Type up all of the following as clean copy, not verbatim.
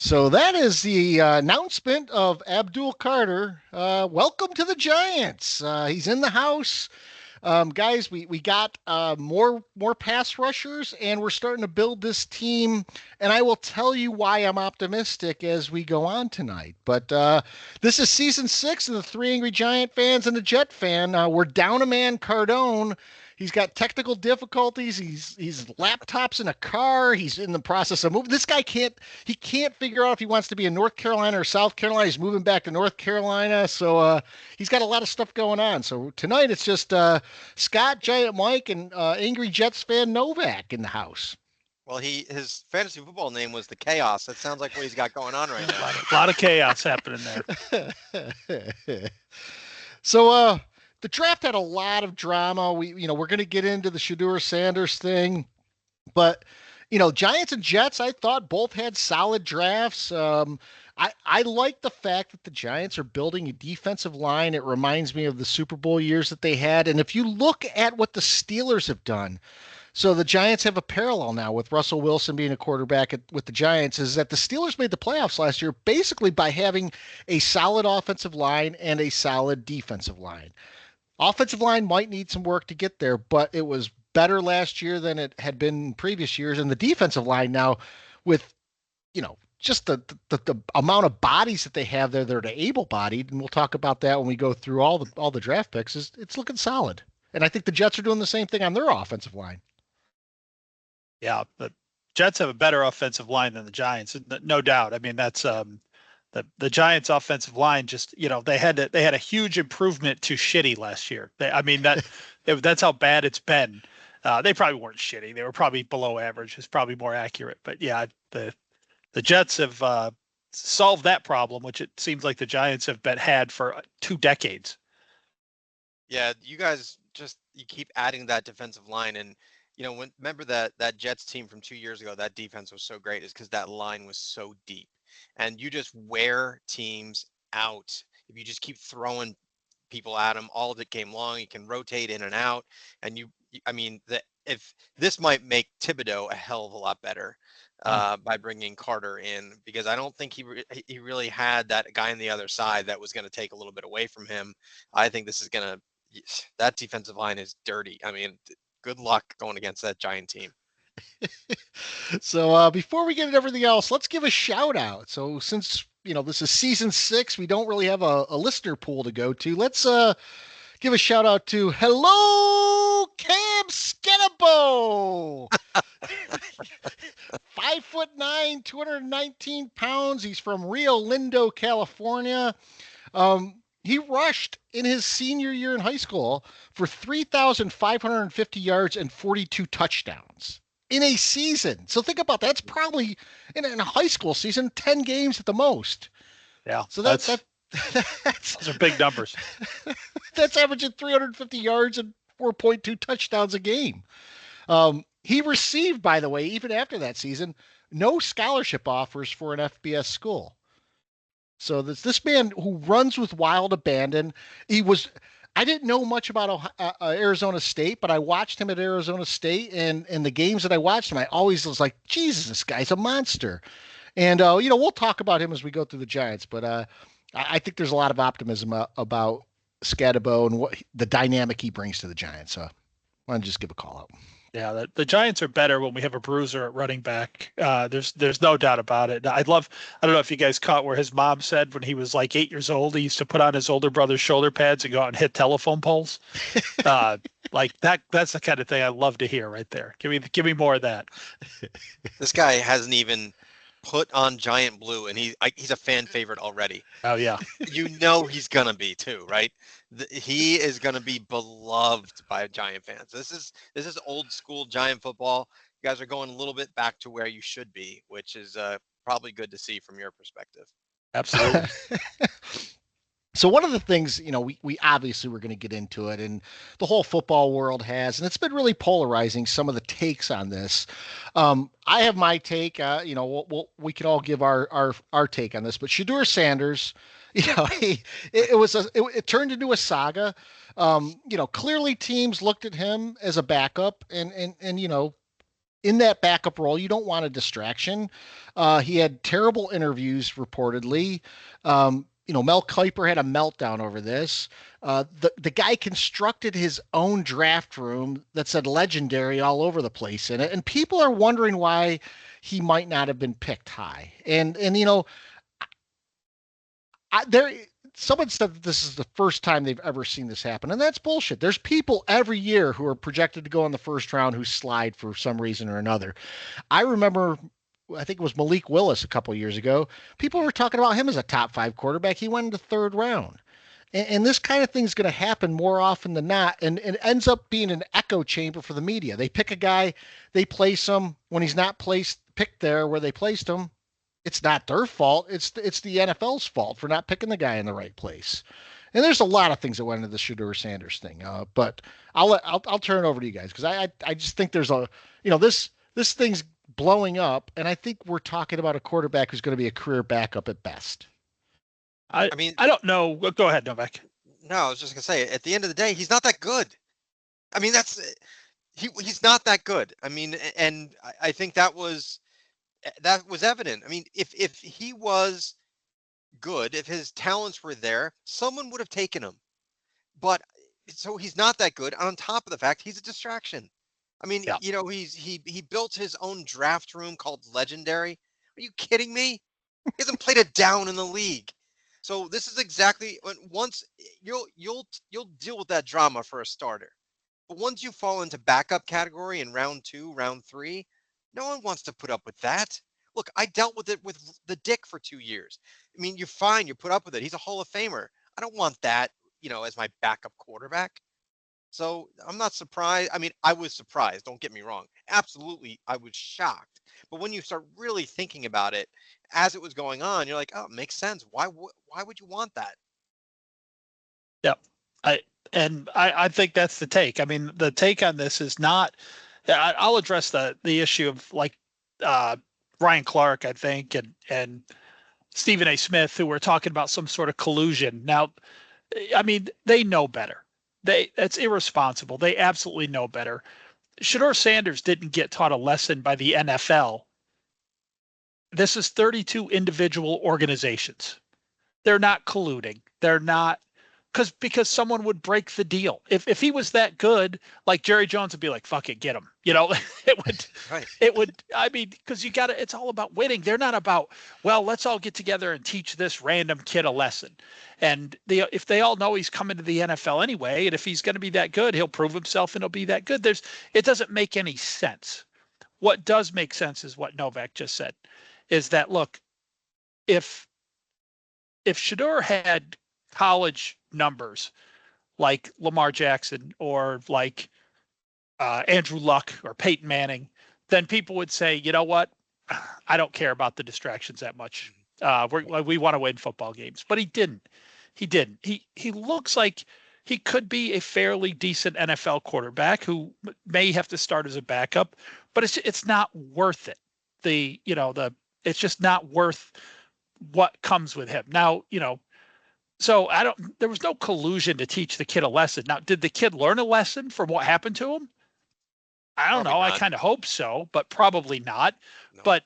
So that is the announcement of Abdul Carter. Welcome to the Giants. He's in the house. Guys, we got more pass rushers, and we're starting to build this team. And I will tell you why I'm optimistic as we go on tonight. But this is season 6 of the Three Angry Giant fans and the Jet fan. We're down a man, Cardone. He's got technical difficulties. He's laptops in a car. He's in the process of moving. This guy can't figure out if he wants to be in North Carolina or South Carolina. He's moving back to North Carolina. So he's got a lot of stuff going on. So tonight it's just Scott, Giant Mike, and Angry Jets fan Novak in the house. Well, his fantasy football name was the Chaos. That sounds like what he's got going on right now. A lot of chaos happening there. So the draft had a lot of drama. We're going to get into the Shedeur Sanders thing, but Giants and Jets, I thought both had solid drafts. I like the fact that the Giants are building a defensive line. It reminds me of the Super Bowl years that they had. And if you look at what the Steelers have done, so the Giants have a parallel now with Russell Wilson being a quarterback with the Giants, is that the Steelers made the playoffs last year basically by having a solid offensive line and a solid defensive line. Offensive line might need some work to get there, but it was better last year than it had been in previous years. And the defensive line now, with just the amount of bodies that they have there, they're able-bodied, and we'll talk about that when we go through all the draft picks. It's looking solid, and I think the Jets are doing the same thing on their offensive line. Yeah, the Jets have a better offensive line than the Giants, no doubt. I mean, that's the Giants' offensive line. Just they had a huge improvement to shitty last year. That's how bad it's been. They probably weren't shitty. They were probably below average. Is probably more accurate. But yeah, the Jets have solved that problem, which it seems like the Giants have had for 2 decades. Yeah, you guys you keep adding that defensive line, and remember that Jets team from 2 years ago, that defense was so great is because that line was so deep, and you just wear teams out if you just keep throwing people at them all the game long. You can rotate in and out, and if this might make Thibodeau a hell of a lot better by bringing Carter in, because I don't think he really had that guy on the other side that was going to take a little bit away from him. I think that defensive line is dirty. I mean, good luck going against that Giant team. So before we get into everything else, let's give a shout out. So since this is season 6, we don't really have a listener pool to go to. Let's give a shout out to Hello Cam Skenabo. 5'9", 219 pounds. He's from Rio Lindo, California. He rushed in his senior year in high school for 3,550 yards and 42 touchdowns in a season. So think about that. That's probably in a high school season, 10 games at the most. Yeah. So those are big numbers. That's averaging 350 yards and 4.2 touchdowns a game. He received, by the way, even after that season, no scholarship offers for an FBS school. So this man who runs with wild abandon. I didn't know much about Arizona State, but I watched him at Arizona State, and the games that I watched him, I always was like, Jesus, this guy's a monster. And we'll talk about him as we go through the Giants, but I think there's a lot of optimism about Scadabo and what the dynamic he brings to the Giants. So I want to just give a call out. Yeah, the Giants are better when we have a bruiser at running back. There's no doubt about it. I don't know if you guys caught where his mom said when he was like 8 years old, he used to put on his older brother's shoulder pads and go out and hit telephone poles. Like that's the kind of thing I love to hear right there. Give me more of that. This guy hasn't even put on Giant Blue, and he's a fan favorite already. Oh yeah. He's gonna be too, right? He is gonna be beloved by Giant fans. This is old school Giant football. You guys are going a little bit back to where you should be, which is probably good to see from your perspective. Absolutely. So one of the things, we obviously we're going to get into it, and the whole football world has, and it's been really polarizing, some of the takes on this. I have my take. We can all give our take on this, but Shedeur Sanders, it turned into a saga. Clearly teams looked at him as a backup, and in that backup role, you don't want a distraction. He had terrible interviews reportedly. Mel Kiper had a meltdown over this. The guy constructed his own draft room that said legendary all over the place in it, and people are wondering why he might not have been picked high. And there someone said that this is the first time they've ever seen this happen, and that's bullshit. There's people every year who are projected to go in the first round who slide for some reason or another. I remember, I think it was Malik Willis a couple of years ago. People were talking about him as a top 5 quarterback. He went in the third round. And this kind of thing is going to happen more often than not, and it ends up being an echo chamber for the media. They pick a guy, they place him when he's not picked there where they placed him. It's not their fault. It's the NFL's fault for not picking the guy in the right place. And there's a lot of things that went into the Shedeur Sanders thing. But I'll turn it over to you guys because I just think there's this thing's blowing up, and I think we're talking about a quarterback who's going to be a career backup at best. I mean, I don't know. Go ahead, Novak. No, I was just gonna say, at the end of the day, he's not that good. I mean, he's not that good. I mean, and I think that was evident. I mean, if he was good, if his talents were there, someone would have taken him. But so he's not that good. On top of the fact, he's a distraction. I mean, Yeah. he built his own draft room called Legendary. Are you kidding me? He hasn't played it down in the league. So this is exactly once you'll deal with that drama for a starter. But once you fall into backup category in round 2, round 3, no one wants to put up with that. Look, I dealt with it with the Dick for 2 years. I mean, you're fine. You put up with it. He's a Hall of Famer. I don't want that, as my backup quarterback. So I'm not surprised. I mean, I was surprised. Don't get me wrong. Absolutely, I was shocked. But when you start really thinking about it as it was going on, you're like, oh, it makes sense. Why would you want that? Yeah. I think that's the take. I mean, the take on this is not. I'll address the issue of like Ryan Clark, I think, and Stephen A. Smith, who were talking about some sort of collusion. Now, I mean, they know better. That's irresponsible. They absolutely know better. Shedeur Sanders didn't get taught a lesson by the NFL. This is 32 individual organizations. They're not colluding. They're not because someone would break the deal. If he was that good, like Jerry Jones would be like, fuck it, get him. It would, I mean, because it's all about winning. They're not about, well, let's all get together and teach this random kid a lesson. And if they all know he's coming to the NFL anyway, and if he's going to be that good, he'll prove himself and he'll be that good. It doesn't make any sense. What does make sense is what Novak just said, is that, look, if Shedeur had college numbers like Lamar Jackson or like Andrew Luck or Peyton Manning, then people would say, you know what? I don't care about the distractions that much. We want to win football games, but he didn't. He didn't. He looks like he could be a fairly decent NFL quarterback who may have to start as a backup, but it's not worth it. It's just not worth what comes with him. Now, so there was no collusion to teach the kid a lesson. Now, did the kid learn a lesson from what happened to him? I don't know. I kind of hope so, but probably not. No.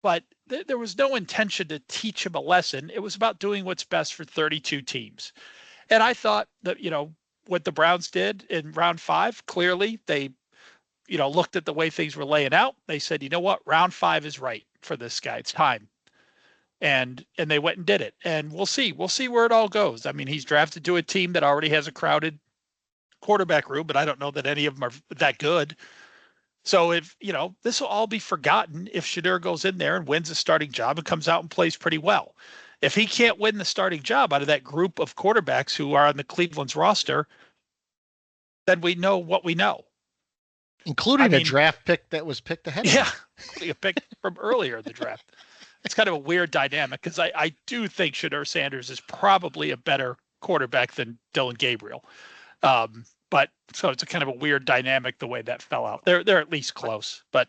But there was no intention to teach him a lesson. It was about doing what's best for 32 teams. And I thought that, what the Browns did in round 5, clearly they, looked at the way things were laying out. They said, you know what, round 5 is right for this guy. It's time. And they went and did it. And we'll see where it all goes. I mean, he's drafted to a team that already has a crowded quarterback room, but I don't know that any of them are that good. So if, this will all be forgotten if Shedeur goes in there and wins a starting job and comes out and plays pretty well. If he can't win the starting job out of that group of quarterbacks who are on the Cleveland's roster, then we know what we know. Including a draft pick that was picked ahead of him. Yeah, including a pick from earlier in the draft. It's kind of a weird dynamic because I do think Shedeur Sanders is probably a better quarterback than Dylan Gabriel. But so it's a kind of a weird dynamic the way that fell out. They're at least close. But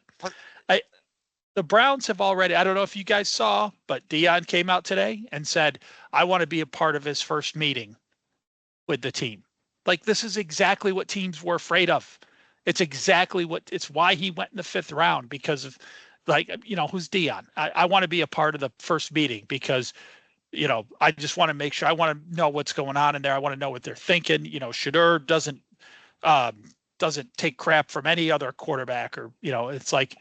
the Browns have already, I don't know if you guys saw, but Dion came out today and said, I want to be a part of his first meeting with the team. Like, this is exactly what teams were afraid of. It's exactly it's why he went in the 5th round, because of, like, who's Dion? I want to be a part of the first meeting because, I just want to make sure, I want to know what's going on in there. I want to know what they're thinking. Shedeur doesn't take crap from any other quarterback, or, it's like,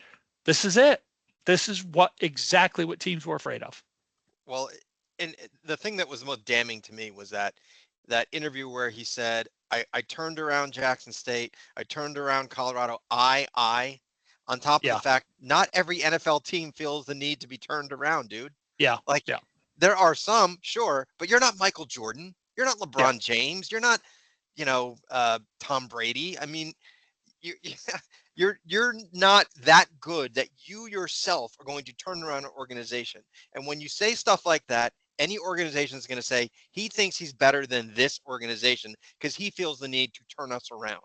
this is it. This is exactly what teams were afraid of. Well, and the thing that was most damning to me was that interview where he said, I turned around Jackson State, I turned around Colorado, on top of the Yeah. fact not every NFL team feels the need to be turned around, dude. Yeah. Like, Yeah. there are some, sure, but you're not Michael Jordan. You're not LeBron James. You're not, Tom Brady. I mean, you, you're not that good that you yourself are going to turn around an organization. And when you say stuff like that, any organization is going to say he thinks he's better than this organization because he feels the need to turn us around.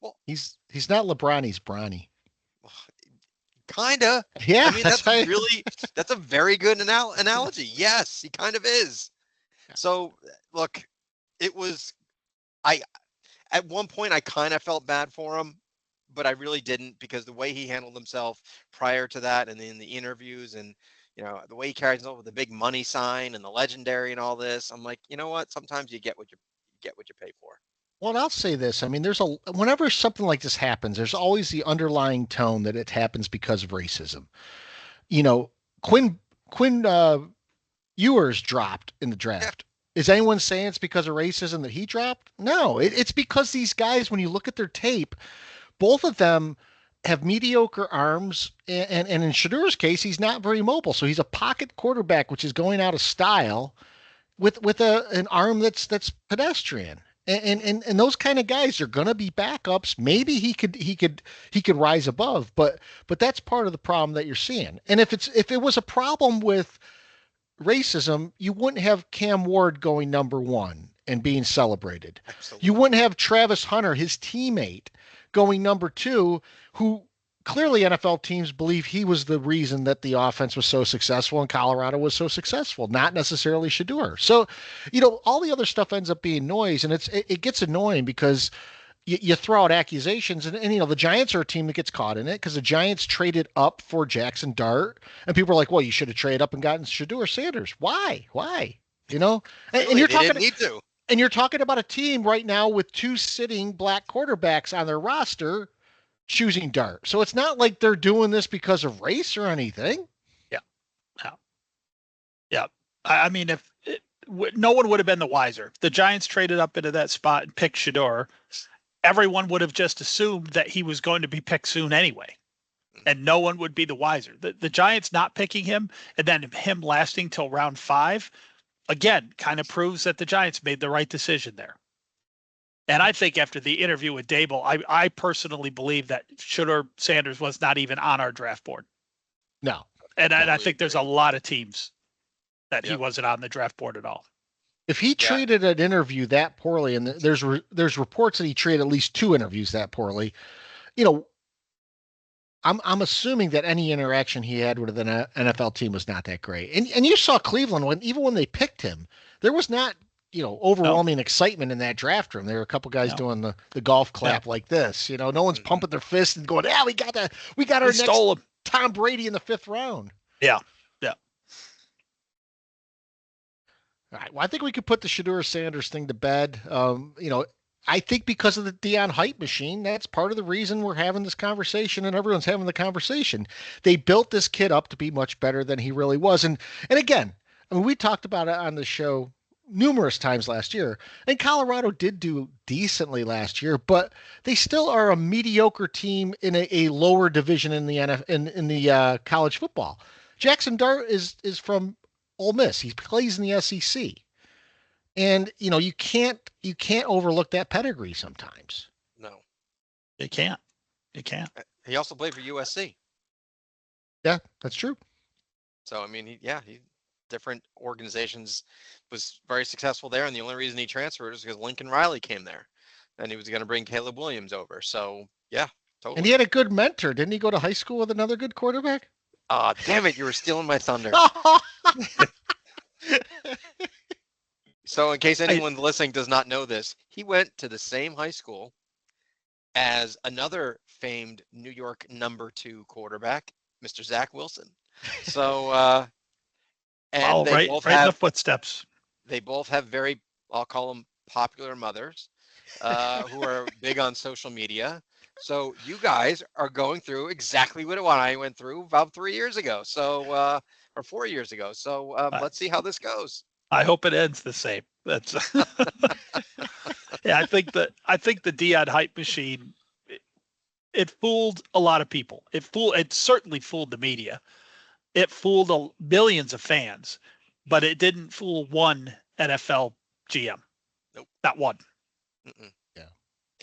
Well, he's not LeBron, he's Bronny. Kinda. Yeah, I mean, that's a very good analogy. Yes, he kind of is. So look, it was, at one point I kind of felt bad for him, but I really didn't, because the way he handled himself prior to that and in the interviews, and the way he carries himself with the big money sign and the legendary and all this, I'm like, you know what? Sometimes you get what you pay for. Well, I'll say this. I mean, whenever something like this happens, there's always the underlying tone that it happens because of racism. You know, Quinn Ewers dropped in the Yeah, draft. Is anyone saying it's because of racism that he dropped? No, it's because these guys, when you look at their tape, both of them have mediocre arms, and in Shadeur's case, he's not very mobile. So he's a pocket quarterback, which is going out of style with an arm that's pedestrian. And those kind of guys are going to be backups. Maybe he could rise above, but that's part of the problem that you're seeing. And if it was a problem with racism, you wouldn't have Cam Ward going number one and being celebrated. absolutely. You wouldn't have Travis Hunter, his teammate, going number two, who clearly NFL teams believe he was the reason that the offense was so successful and Colorado was so successful, not necessarily Shedeur. So, all the other stuff ends up being noise, and it gets annoying because you throw out accusations, and the Giants are a team that gets caught in it because the Giants traded up for Jackson Dart, and people are like, well, you should have traded up and gotten Shedeur Sanders. Why? And, Really, and you're they talking didn't need to. and you're talking about a team right now with two sitting black quarterbacks on their roster choosing Dart. So it's not like they're doing this because of race or anything. Yeah. Yeah. I mean, no one would have been the wiser. The Giants traded up into that spot and picked Shedeur. Everyone would have just assumed that he was going to be picked soon anyway, and no one would be the wiser. The Giants not picking him and then him lasting till round 5, again, kind of proves that the Giants made the right decision there. And I think after the interview with Dable, I personally believe that Shedeur Sanders was not even on our draft board. No. And I think there's a lot of teams that he Yep. wasn't on the draft board at all. If he treated an interview that poorly, and there's reports that he treated at least 2 interviews that poorly, I'm assuming that any interaction he had with an NFL team was not that great. And you saw Cleveland even when they picked him, there was not overwhelming excitement in that draft room. There were a couple guys doing the golf clap like this. No one's pumping their fist and going, "Yeah, we got our next stole him. Tom Brady in the 5th round." Yeah. All right. Well, I think we could put the Shedeur Sanders thing to bed. I think because of the Dion hype machine, that's part of the reason we're having this conversation and everyone's having the conversation. They built this kid up to be much better than he really was. And again, I mean, we talked about it on the show numerous times last year, and Colorado did do decently last year, but they still are a mediocre team in a lower division in the in the college football. Jackson Dart is from Ole Miss. He plays in the SEC. And you can't overlook that pedigree sometimes. No, You can't. he also played for USC. Yeah, that's true. So I mean, he different organizations, was very successful there, and the only reason he transferred is because Lincoln Riley came there, and he was going to bring Caleb Williams over. So yeah, totally. And he had a good mentor. Didn't he go to high school with another good quarterback? Damn it, you were stealing my thunder. So in case anyone listening does not know this, he went to the same high school as another famed New York #2 quarterback, Mr. Zach Wilson. So, and Oh, right, right in the footsteps. they both have very, I'll call them popular mothers, who are big on social media. So you guys are going through exactly what I went through about 3 years ago. So, or 4 years ago. So I, let's see how this goes. I hope it ends the same. That's yeah. I think the Dion hype machine it fooled a lot of people. It certainly fooled the media. It fooled millions of fans, but it didn't fool one NFL GM. Nope. Not one. Mm-mm. Yeah.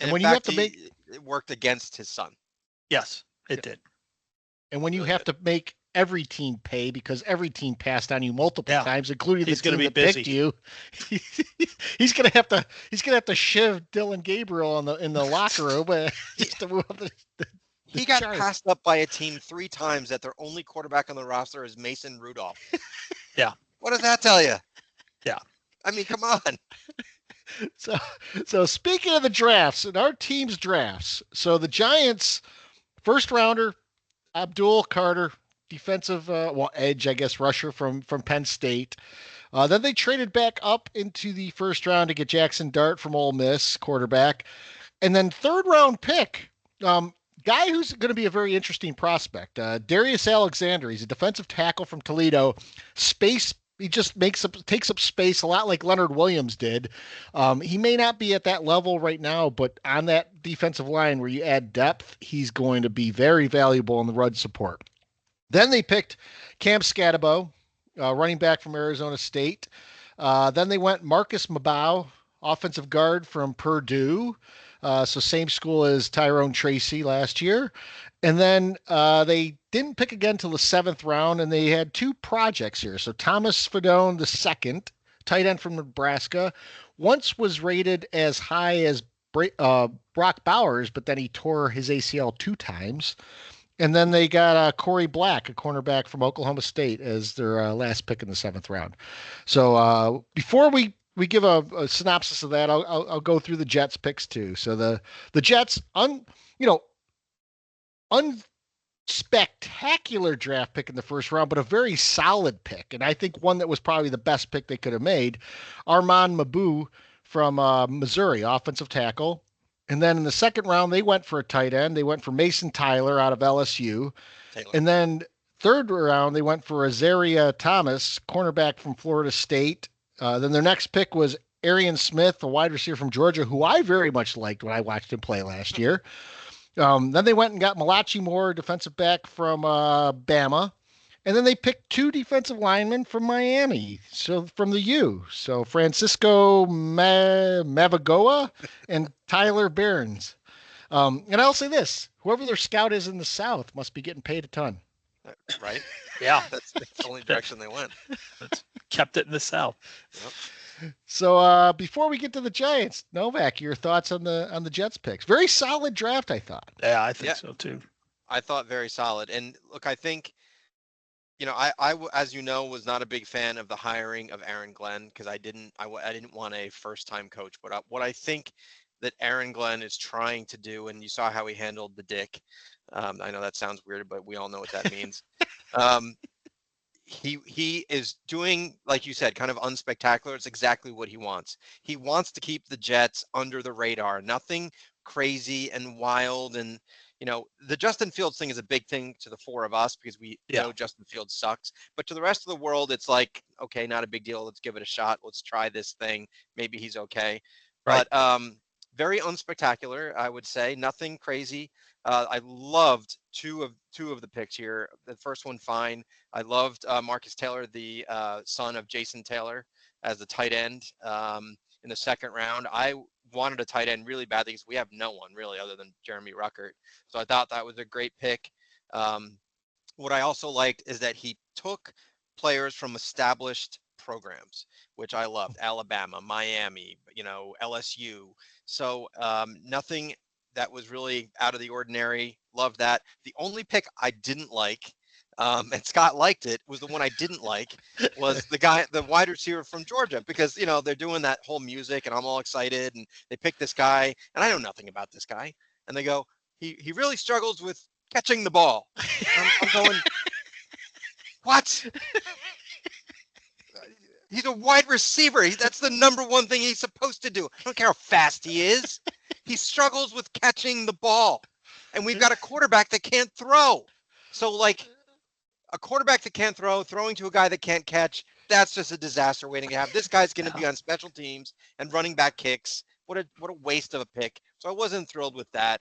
And And in when you have fact, to make it worked against his son. Yes, it Yeah. did. and when you Really have did. to make every team pay because every team passed on you multiple Yeah. times, including He's the gonna team be that busy. picked you, he's gonna have to shiv Dylan Gabriel in the locker room just to move up the He got chart. passed up by a team 3 times that their only quarterback on the roster is Mason Rudolph. Yeah. What does that tell you? Yeah. I mean, come on. So so speaking of the drafts and our team's drafts, so the Giants first rounder Abdul Carter, defensive edge, I guess, rusher from Penn State. Then they traded back up into the first round to get Jackson Dart from Ole Miss, quarterback, and then third round pick, guy who's going to be a very interesting prospect, Darius Alexander. He's a defensive tackle from Toledo. Space. He just takes up space a lot like Leonard Williams did. He may not be at that level right now, but on that defensive line where you add depth, he's going to be very valuable in the run support. Then they picked Cam Scatabo, running back from Arizona State. Then they went Marcus Mabau, offensive guard from Purdue. So same school as Tyrone Tracy last year. And then they didn't pick again till the seventh round, and they had two projects here. So Thomas Fedone the second, tight end from Nebraska, once was rated as high as Brock Bowers, but then he tore his ACL two times. And then they got Corey Black, a cornerback from Oklahoma State, as their last pick in the seventh round. So before we give a synopsis of that, I'll go through the Jets picks too. So the Jets, you know, unspectacular draft pick in the first round, but a very solid pick, and I think one that was probably the best pick they could have made. Armand Mabu from Missouri, offensive tackle. And then in the second round, they went for a tight end. They went for Mason Tyler out of LSU. Taylor. And then third round, they went for Azaria Thomas, cornerback from Florida State. Then their next pick was Arian Smith, a wide receiver from Georgia, who I very much liked when I watched him play last year. Then they went and got Malachi Moore, defensive back from Bama. And then they picked two defensive linemen from Miami, so from the U. So Francisco Mavagoa and Tyler Behrens. And I'll say this: whoever their scout is in the South must be getting paid a ton. Right? Yeah. That's the only direction they went. That's kept it in the South. Yep. So before we get to the Giants, Novak, your thoughts on the Jets picks? Very solid draft, I thought. Yeah, I think Yeah. so too. I thought very solid. And look, I think, as you know, was not a big fan of the hiring of Aaron Glenn because I didn't want a first-time coach. But what I think that Aaron Glenn is trying to do, and you saw how he handled the dick. I know that sounds weird, but we all know what that means. He is doing, like you said, kind of unspectacular. It's exactly what he wants. He wants to keep the Jets under the radar. Nothing crazy and wild. And, the Justin Fields thing is a big thing to the four of us because we know Justin Fields sucks. But to the rest of the world, it's like, okay, not a big deal. Let's give it a shot. Let's try this thing. Maybe he's okay. Right. But very unspectacular, I would say. Nothing crazy. I loved two of the picks here. The first one, fine. I loved Marcus Taylor, the son of Jason Taylor, as the tight end in the second round. I wanted a tight end really badly because we have no one really other than Jeremy Ruckert. So I thought that was a great pick. What I also liked is that he took players from established programs, which I loved. Alabama, Miami, LSU. So nothing that was really out of the ordinary. Loved that. The only pick I didn't like, and Scott liked it, was the one I didn't like, was the wide receiver from Georgia, because, they're doing that whole music and I'm all excited and they picked this guy and I know nothing about this guy. And they go, he really struggles with catching the ball. I'm going, what? He's a wide receiver. That's the number one thing he's supposed to do. I don't care how fast he is. He struggles with catching the ball. And we've got a quarterback that can't throw. So, like, a quarterback that can't throw, throwing to a guy that can't catch, that's just a disaster waiting to happen. This guy's going to be on special teams and running back kicks. What a waste of a pick. So I wasn't thrilled with that.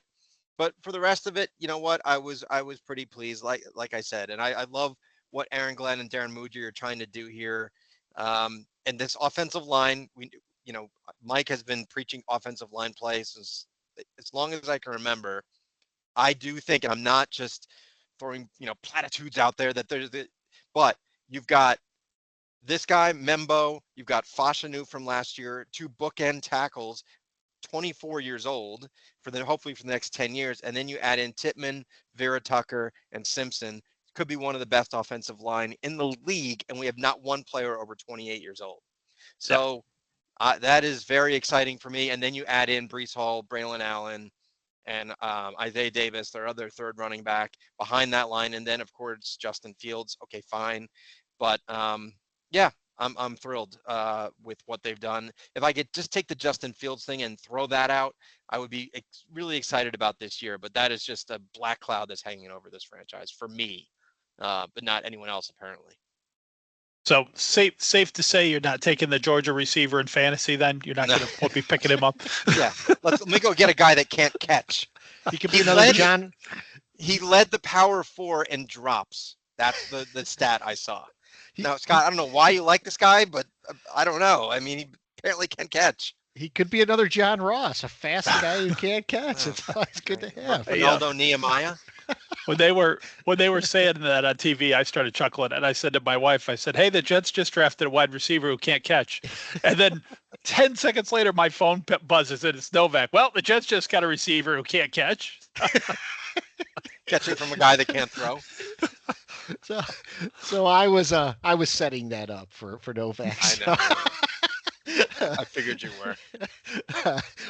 But for the rest of it, you know what? I was pretty pleased, like I said. And I love what Aaron Glenn and Darren Muji are trying to do here. And this offensive line, Mike has been preaching offensive line play since as long as I can remember. I do think, and I'm not just throwing, platitudes out there but you've got this guy, Membo, you've got Fashanu from last year, 2 bookend tackles, 24 years old hopefully for the next 10 years. And then you add in Tippmann, Vera Tucker, and Simpson. Could be one of the best offensive line in the league. And we have not one player over 28 years old. So that is very exciting for me. And then you add in Breece Hall, Braylon Allen, and Isaiah Davis, their other third running back behind that line. And then, of course, Justin Fields. Okay, fine. But, I'm thrilled with what they've done. If I could just take the Justin Fields thing and throw that out, I would be really excited about this year. But that is just a black cloud that's hanging over this franchise for me, but not anyone else, apparently. So safe to say you're not taking the Georgia receiver in fantasy then? You're not going to be picking him up? Yeah. Let me go get a guy that can't catch. He could be another John. He led the Power 4 in drops. That's the stat I saw. Now, Scott, I don't know why you like this guy, but I don't know. I mean, he apparently can catch. He could be another John Ross, a fast guy who can't catch. It's always good to have. Ronaldo Nehemiah. When they were saying that on TV, I started chuckling, and I said to my wife, I said, "Hey, the Jets just drafted a wide receiver who can't catch." And then 10 seconds later, my phone buzzes, and it's Novak. Well, the Jets just got a receiver who can't catch. Catching from a guy that can't throw. So I was setting that up for Novak. I know. I figured you were.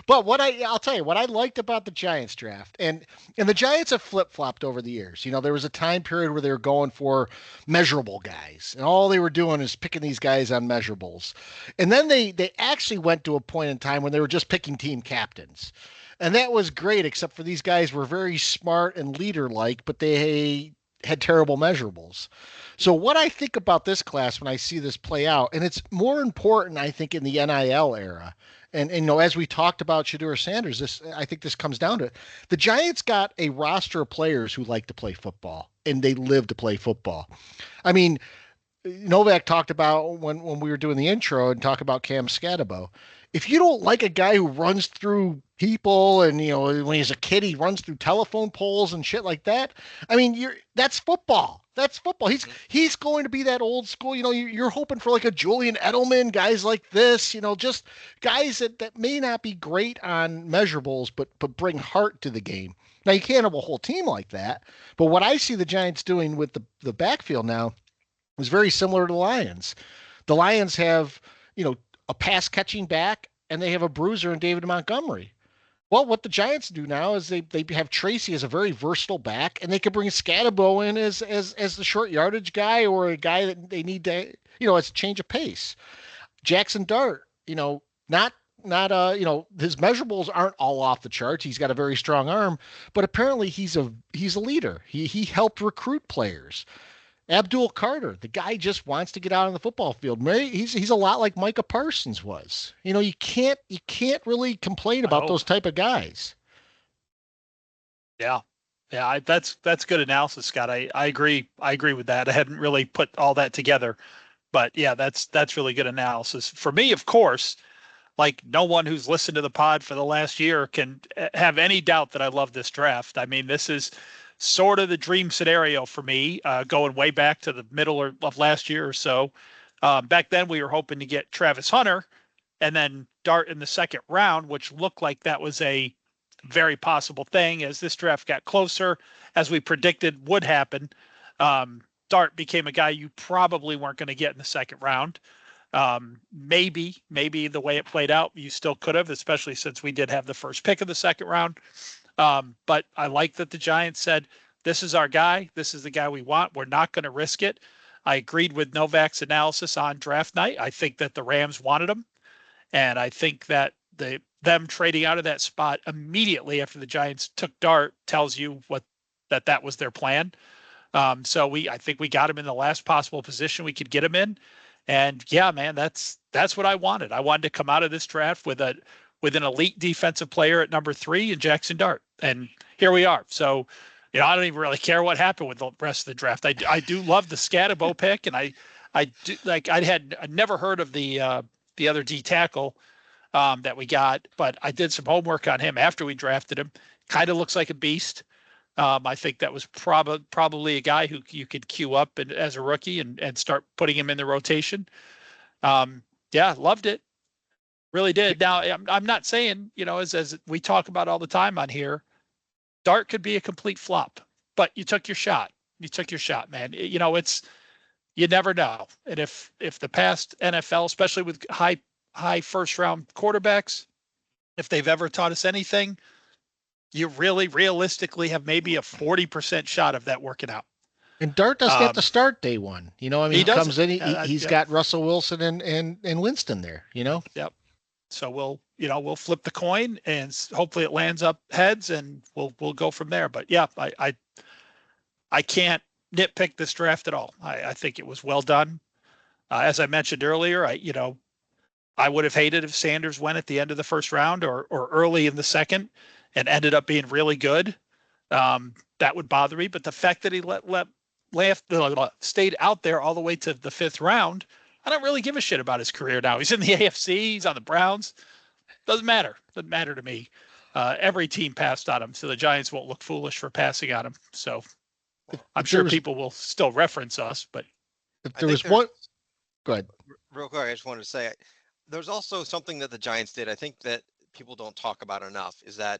But I'll tell you what I liked about the Giants draft, and the Giants have flip-flopped over the years. There was a time period where they were going for measurable guys, and all they were doing is picking these guys on measurables. And then they actually went to a point in time when they were just picking team captains. And that was great, except for these guys were very smart and leader-like, but they had terrible measurables. So what I think about this class when I see this play out, and it's more important, I think, in the NIL era. And as we talked about Shedeur Sanders, I think this comes down to it. The Giants got a roster of players who like to play football, and they live to play football. I mean, Novak talked about when we were doing the intro and talk about Cam Scatabo. If you don't like a guy who runs through people and, when he's a kid, he runs through telephone poles and shit like that. I mean, that's football. That's football. He's going to be that old school, you're hoping for like a Julian Edelman, guys like this, just guys that may not be great on measurables, but bring heart to the game. Now, you can't have a whole team like that. But what I see the Giants doing with the backfield now is very similar to the Lions. The Lions have, a pass catching back, and they have a bruiser in David Montgomery. Well, what the Giants do now is they have Tracy as a very versatile back, and they can bring Scatabo in as the short yardage guy or a guy that they need to, as a change of pace. Jackson Dart, not his measurables aren't all off the charts. He's got a very strong arm, but apparently he's a leader. He helped recruit players. Abdul Carter, the guy just wants to get out on the football field. He's a lot like Micah Parsons was. You can't really complain about those type of guys. Yeah, that's good analysis, Scott. I agree. I agree with that. I hadn't really put all that together, but yeah, that's really good analysis. For me, of course, like no one who's listened to the pod for the last year can have any doubt that I love this draft. I mean, this is sort of the dream scenario for me, going way back to the middle of last year or so. Back then, we were hoping to get Travis Hunter and then Dart in the second round, which looked like that was a very possible thing. As this draft got closer, as we predicted would happen, Dart became a guy you probably weren't going to get in the second round. Maybe the way it played out, you still could have, especially since we did have the first pick of the second round. But I like that the Giants said, this is our guy. This is the guy we want. We're not going to risk it. I agreed with Novak's analysis on draft night. I think that the Rams wanted him. And I think that them trading out of that spot immediately after the Giants took Dart tells you that was their plan. So I think we got him in the last possible position we could get him in. And yeah, man, that's what I wanted. I wanted to come out of this draft with an elite defensive player at number 3 in Jackson Dart. And here we are. So, I don't even really care what happened with the rest of the draft. I do love the Scatabo pick, and I do like I never heard of the other D tackle that we got, but I did some homework on him after we drafted him. Kind of looks like a beast. I think that was probably a guy who you could queue up as a rookie and start putting him in the rotation. Yeah, loved it. Really did. Now, I'm not saying, as we talk about all the time on here, Dart could be a complete flop, but you took your shot. You took your shot, man. You never know. And if the past NFL, especially with high first round quarterbacks, if they've ever taught us anything, you really realistically have maybe a 40% shot of that working out. And Dart doesn't have to start day one. He comes in, he's got Russell Wilson and Winston there, Yep. So we'll flip the coin and hopefully it lands up heads and we'll go from there. But yeah, I can't nitpick this draft at all. I think it was well done. As I mentioned earlier, I would have hated if Sanders went at the end of the first round or early in the second and ended up being really good. That would bother me. But the fact that he stayed out there all the way to the 5th round, I don't really give a shit about his career now. He's in the AFC. He's on the Browns. Doesn't matter. Doesn't matter to me. Every team passed on him, so the Giants won't look foolish for passing on him. So I'm sure people will still reference us. But if there was one, go ahead. Real quick, I just wanted to say, there's also something that the Giants did. I think that people don't talk about enough is that,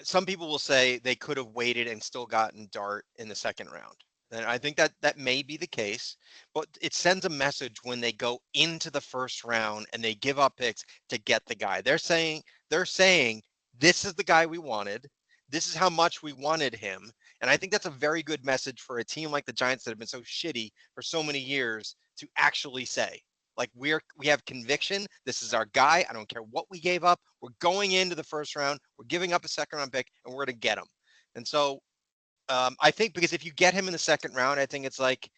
some people will say they could have waited and still gotten Dart in the 2nd round. And I think that may be the case, but it sends a message when they go into the 1st round and they give up picks to get the guy. They're saying this is the guy we wanted. This is how much we wanted him. And I think that's a very good message for a team like the Giants that have been so shitty for so many years to actually say, like, we have conviction. This is our guy. I don't care what we gave up. We're going into the 1st round. We're giving up a 2nd round pick and we're going to get him. And so I think because if you get him in the 2nd round, I think it's like,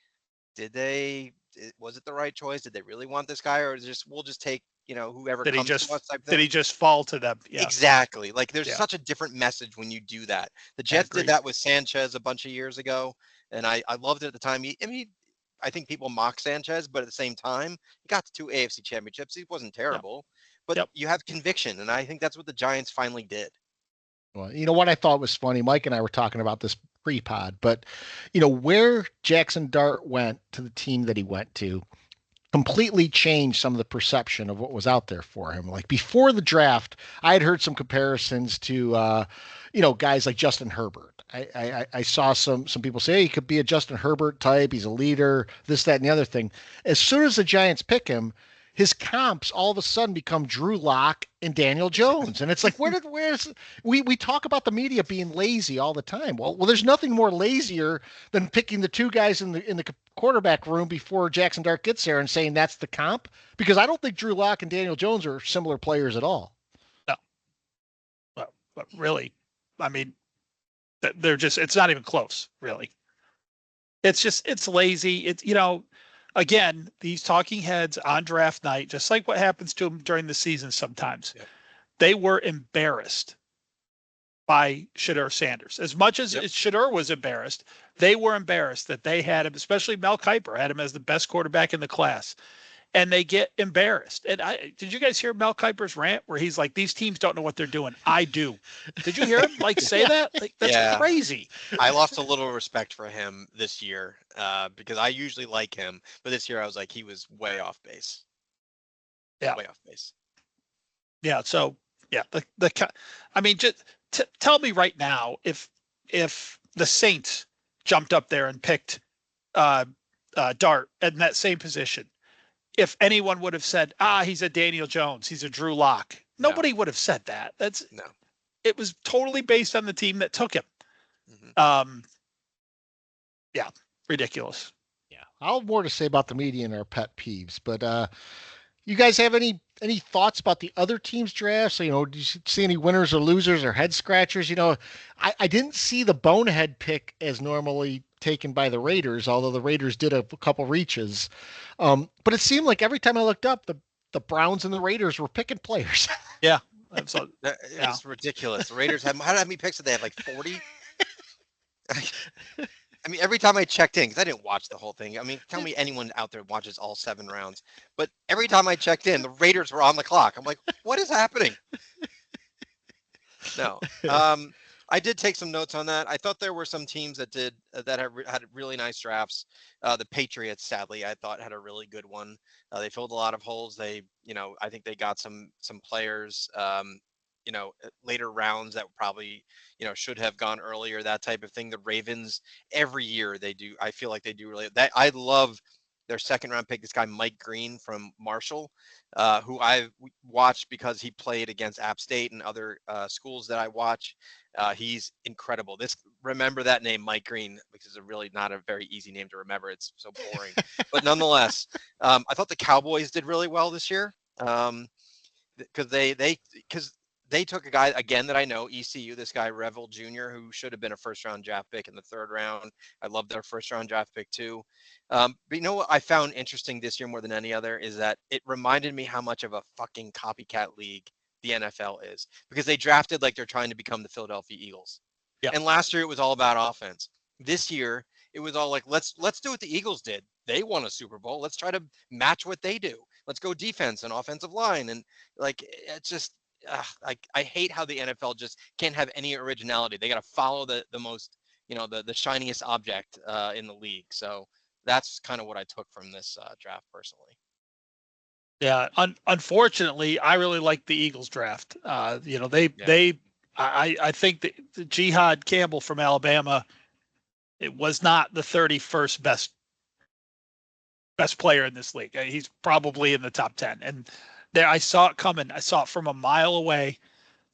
was it the right choice? Did they really want this guy, or we'll just take, whoever comes to us type thing? Did he just fall to them? Yeah. Exactly. Like there's such a different message when you do that. The Jets did that with Sanchez a bunch of years ago, and I loved it at the time. I think people mock Sanchez, but at the same time, he got to 2 AFC championships. He wasn't terrible, but you have conviction, and I think that's what the Giants finally did. Well, what I thought was funny, Mike and I were talking about this pre-pod, but where Jackson Dart went to the team that he went to completely changed some of the perception of what was out there for him. Like before the draft, I had heard some comparisons to, guys like Justin Herbert. I saw some people say, hey, he could be a Justin Herbert type. He's a leader, this, that, and the other thing. As soon as the Giants pick him, his comps all of a sudden become Drew Lock and Daniel Jones. And it's like, we talk about the media being lazy all the time. Well, there's nothing more lazier than picking the 2 guys in the quarterback room before Jackson Dart gets there and saying that's the comp, because I don't think Drew Lock and Daniel Jones are similar players at all. No. Well, but really, I mean, it's not even close, really. It's lazy. It's, again, these talking heads on draft night, just like what happens to them during the season sometimes, they were embarrassed by Shedeur Sanders. As much as Shedeur was embarrassed, they were embarrassed that they had him, especially Mel Kiper had him as the best quarterback in the class. And they get embarrassed. And did you guys hear Mel Kiper's rant where he's like, these teams don't know what they're doing? I do. Did you hear him say that? Like, that's crazy. I lost a little respect for him this year because I usually like him. But this year I was like, he was way off base. Yeah. Way off base. Yeah. So, yeah. Just tell me right now if the Saints jumped up there and picked Dart in that same position, if anyone would have said, he's a Daniel Jones, he's a Drew Lock, nobody would have said that. it was totally based on the team that took him. Mm-hmm. Yeah, ridiculous. Yeah, I'll have more to say about the media and our pet peeves, but you guys have any thoughts about the other teams' drafts? Do you see any winners or losers or head scratchers? I didn't see the bonehead pick as normally taken by the Raiders, although the Raiders did a couple reaches. But it seemed like every time I looked up, the Browns and the Raiders were picking players. Yeah. So, yeah. It's ridiculous. The Raiders have how many picks did they have? Like 40? I mean, every time I checked in, because I didn't watch the whole thing. I mean, tell me anyone out there watches all 7 rounds. But every time I checked in, the Raiders were on the clock. I'm like, what is happening? No. I did take some notes on that. I thought there were some teams that did that had really nice drafts. The Patriots, sadly, I thought had a really good one. They filled a lot of holes. I think they got some players. Later rounds that probably, should have gone earlier, that type of thing. The Ravens, every year they do, I feel like they do really that. I love their second round pick, this guy, Mike Green from Marshall, who I've watched because he played against App State and other schools that I watch. He's incredible. Remember that name, Mike Green, because it's really not a very easy name to remember. It's so boring, but nonetheless, I thought the Cowboys did really well this year. Because they took a guy again that I know, ECU, this guy Revel Jr., who should have been a first-round draft pick in the 3rd round. I love their first-round draft pick too. But you know what I found interesting this year more than any other is that it reminded me how much of a fucking copycat league the NFL is, because they drafted like they're trying to become the Philadelphia Eagles. Yeah. And last year it was all about offense. This year it was all like, let's do what the Eagles did. They won a Super Bowl. Let's try to match what they do. Let's go defense and offensive line. And like, it's just, I hate how the NFL just can't have any originality. They got to follow the most, the shiniest object in the league. So that's kind of what I took from this draft personally. Yeah. Unfortunately, I really like the Eagles draft. I think that the Jihad Campbell from Alabama, it was not the 31st best player in this league. He's probably in the top 10. And there, I saw it coming. I saw it from a mile away,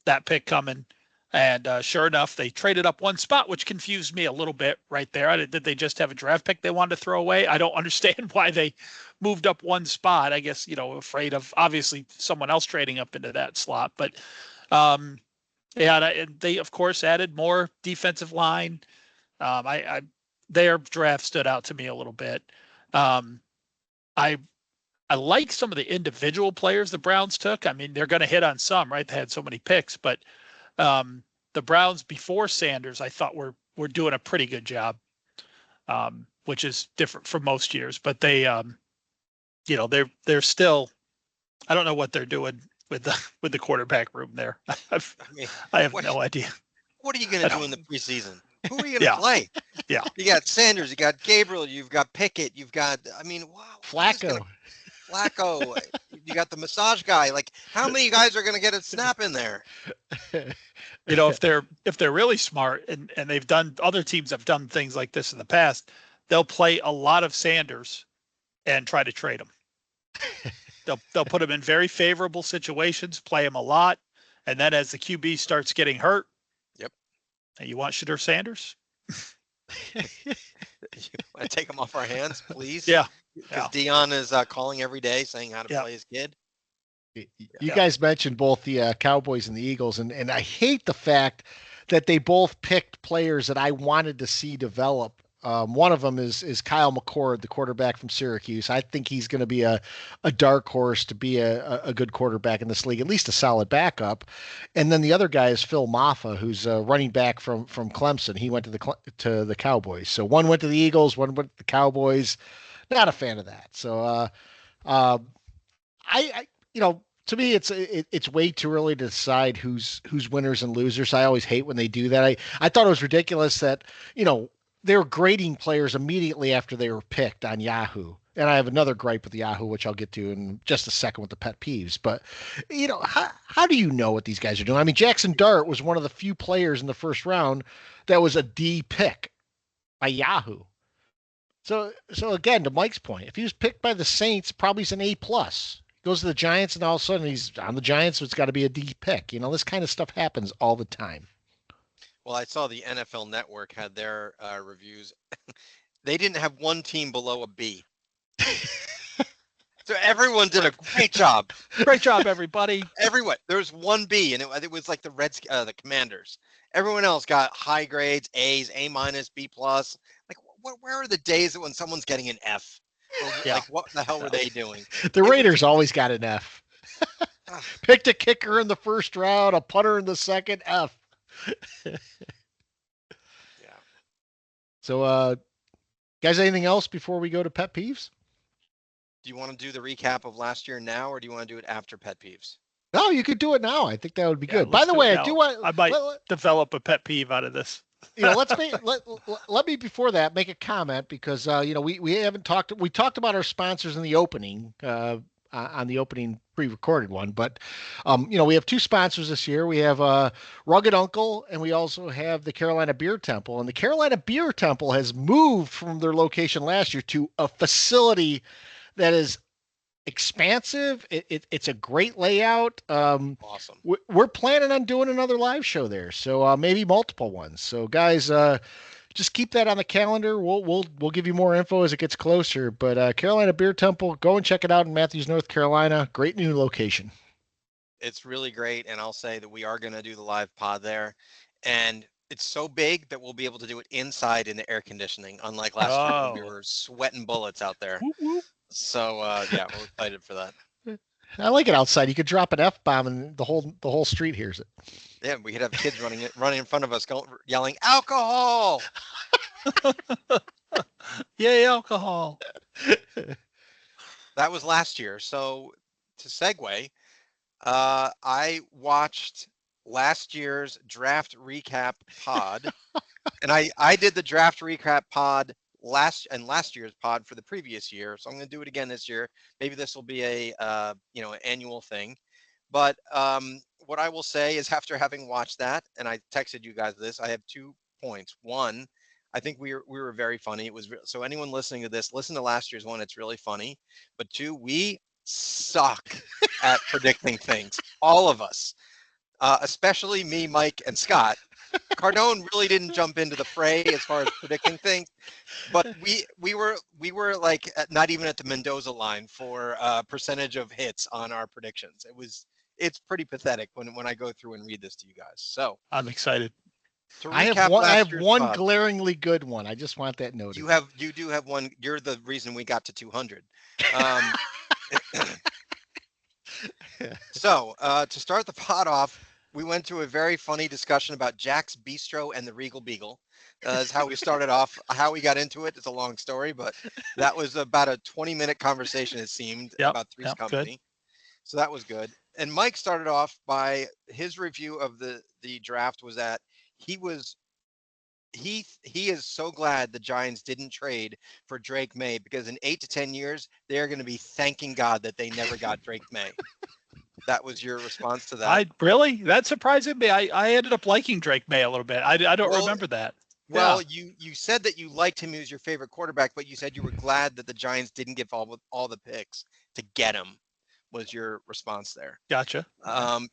that pick coming. And sure enough, they traded up one spot, which confused me a little bit right there. Did they just have a draft pick they wanted to throw away? I don't understand why they moved up one spot. I guess, afraid of obviously someone else trading up into that slot. But and they, of course, added more defensive line. Their draft stood out to me a little bit. I like some of the individual players the Browns took. I mean, they're going to hit on some, right? They had so many picks, but the Browns before Sanders, I thought were doing a pretty good job, which is different from most years. But they, they're still, I don't know what they're doing with the quarterback room there. I have no idea. What are you going to do in the preseason? Who are you going to play? Yeah. You got Sanders, you got Gabriel, you've got Pickett, you've got, wow. Flacco. You got the massage guy. Like, how many guys are going to get a snap in there? If they're really smart and they've done, other teams have done things like this in the past, they'll play a lot of Sanders and try to trade him. They'll put him in very favorable situations, play him a lot, and then as the QB starts getting hurt, yep. And you want Shedeur Sanders? You want to take him off our hands, please? Yeah. Because Dion is calling every day saying how to play his kid. You guys mentioned both the Cowboys and the Eagles, and I hate the fact that they both picked players that I wanted to see develop. One of them is Kyle McCord, the quarterback from Syracuse. I think he's going to be a dark horse to be a good quarterback in this league, at least a solid backup. And then the other guy is Phil Maffa, who's a running back from Clemson. He went to the Cowboys. So one went to the Eagles, one went to the Cowboys. Not a fan of that. So I to me, it's way too early to decide who's winners and losers. I always hate when they do that. I thought it was ridiculous that they were grading players immediately after they were picked on Yahoo. And I have another gripe with Yahoo, which I'll get to in just a second with the pet peeves. But how do you know what these guys are doing? I mean, Jackson Dart was one of the few players in the first round that was a D pick by Yahoo. So again, to Mike's point, if he was picked by the Saints, probably he's an A+. Goes to the Giants, and all of a sudden he's on the Giants, so it's got to be a D pick. This kind of stuff happens all the time. Well, I saw the NFL Network had their reviews. They didn't have one team below a B. So everyone did a great job. Great job, everybody. Everyone. There was one B, and it was like the Commanders. Everyone else got high grades, A's, A minus, B plus. Like, where are the days when someone's getting an F? Yeah. Like, what the hell were they doing? The Raiders always got an F. Picked a kicker in the first round, a punter in the second, F. Yeah. So, guys, anything else before we go to pet peeves? Do you want to do the recap of last year now, or do you want to do it after pet peeves? No, you could do it now. I think that would be Yeah, good. By the let's do way, it I do now. want. I might develop a pet peeve out of this. Let me before that make a comment because we haven't talked. We talked about our sponsors in the opening on the opening pre-recorded one, but we have two sponsors this year. We have Rugged Uncle, and we also have the Carolina Beer Temple. And the Carolina Beer Temple has moved from their location last year to a facility that is expansive. It's a great layout. Awesome. We're planning on doing another live show there, so maybe multiple ones. So guys, just keep that on the calendar. We'll give you more info as it gets closer. But Carolina Beer Temple, go and check it out in Matthews, North Carolina. Great new location. It's really great, and I'll say that we are going to do the live pod there, and it's so big that we'll be able to do it inside in the air conditioning, unlike last year when we were sweating bullets out there. Whoop, whoop. So yeah, we're excited for that. I like it outside. You could drop an F-bomb and the whole street hears it. Yeah, we could have kids running in front of us, yelling "alcohol." Yay, alcohol. That was last year. So to segue, I watched last year's draft recap pod, and I did the draft recap pod last year's pod for the previous year. So I'm going to do it again this year. Maybe this will be a an annual thing. But what I will say is, after having watched that, and I texted you guys this, I have 2 points. One, I think we were very funny. It was so anyone listening to this, listen to last year's one. It's really funny. But 2, we suck at predicting things. All of us, especially me, Mike, and Scott. Cardone really didn't jump into the fray as far as predicting things, but we were like not even at the Mendoza line for percentage of hits on our predictions. It's pretty pathetic when I go through and read this to you guys. So I'm excited. I have one glaringly good one. I just want that noted. You do have one. You're the reason we got to 200. So to start the pod off, we went to a very funny discussion about Jack's Bistro and the Regal Beagle. Is how we started off. How we got into it is a long story, but that was about a 20-minute conversation, it seemed, about Three's Company. Good. So that was good. And Mike started off by his review of the draft was that he is so glad the Giants didn't trade for Drake May, because in 8 to 10 years, they're going to be thanking God that they never got Drake May. That was your response to that? Really? That surprised me. I ended up liking Drake May a little bit. I don't remember that. Well, yeah. you said that you liked him. He was your favorite quarterback, but you said you were glad that the Giants didn't give all the picks to get him, was your response there. Gotcha.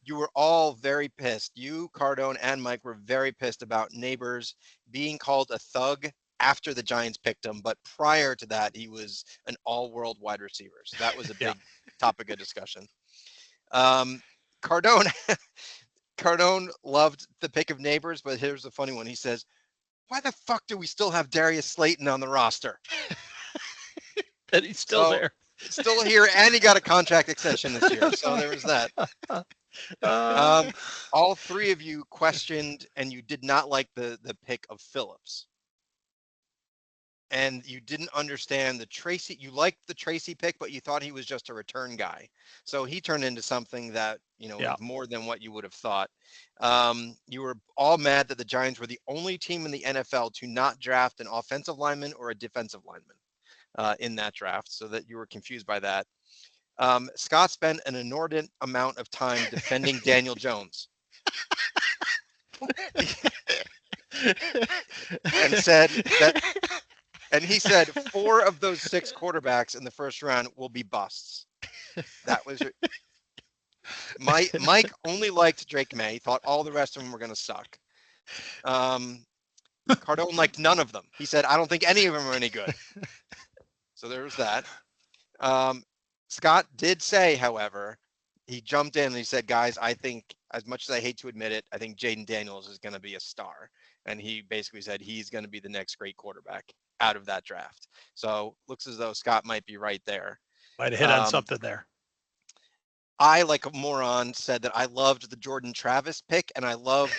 You were all very pissed. You, Cardone, and Mike were very pissed about Neighbors being called a thug after the Giants picked him, but prior to that, he was an all-world wide receiver. So that was a big topic of discussion. Cardone loved the pick of Neighbors, but here's the funny one. He says, "Why the fuck do we still have Darius Slayton on the roster?" And he's still there. Still here, and he got a contract extension this year. So there was that. All three of you questioned, and you did not like the pick of Phillips. And you didn't understand the Tracy. You liked the Tracy pick, but you thought he was just a return guy. So he turned into something that, more than what you would have thought. You were all mad that the Giants were the only team in the NFL to not draft an offensive lineman or a defensive lineman in that draft, so that you were confused by that. Scott spent an inordinate amount of time defending Daniel Jones. And said that. And he said 4 of those 6 quarterbacks in the first round will be busts. That was Mike only liked Drake May. Thought all the rest of them were going to suck. Cardone liked none of them. He said, I don't think any of them are any good. So there was that. Scott did say, however, he jumped in and he said, guys, I think, as much as I hate to admit it, I think Jaden Daniels is going to be a star. And he basically said he's going to be the next great quarterback out of that draft. So looks as though Scott might be right there. Might have hit on something there. I, like a moron, said that I loved the Jordan Travis pick, and I loved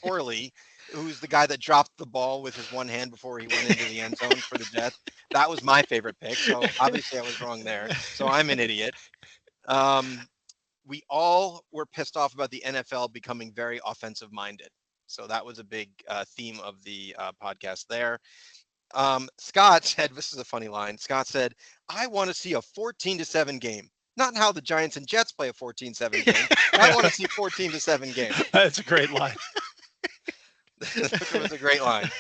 Corley, who's the guy that dropped the ball with his one hand before he went into the end zone for the Jets. That was my favorite pick, so obviously I was wrong there. So I'm an idiot. We all were pissed off about the NFL becoming very offensive-minded. So that was a big theme of the podcast there. Scott said, this is a funny line. Scott said, I want to see a 14-7 game. Not how the Giants and Jets play a 14-7 game. I want to see 14-7 game. That's a great line. It was a great line.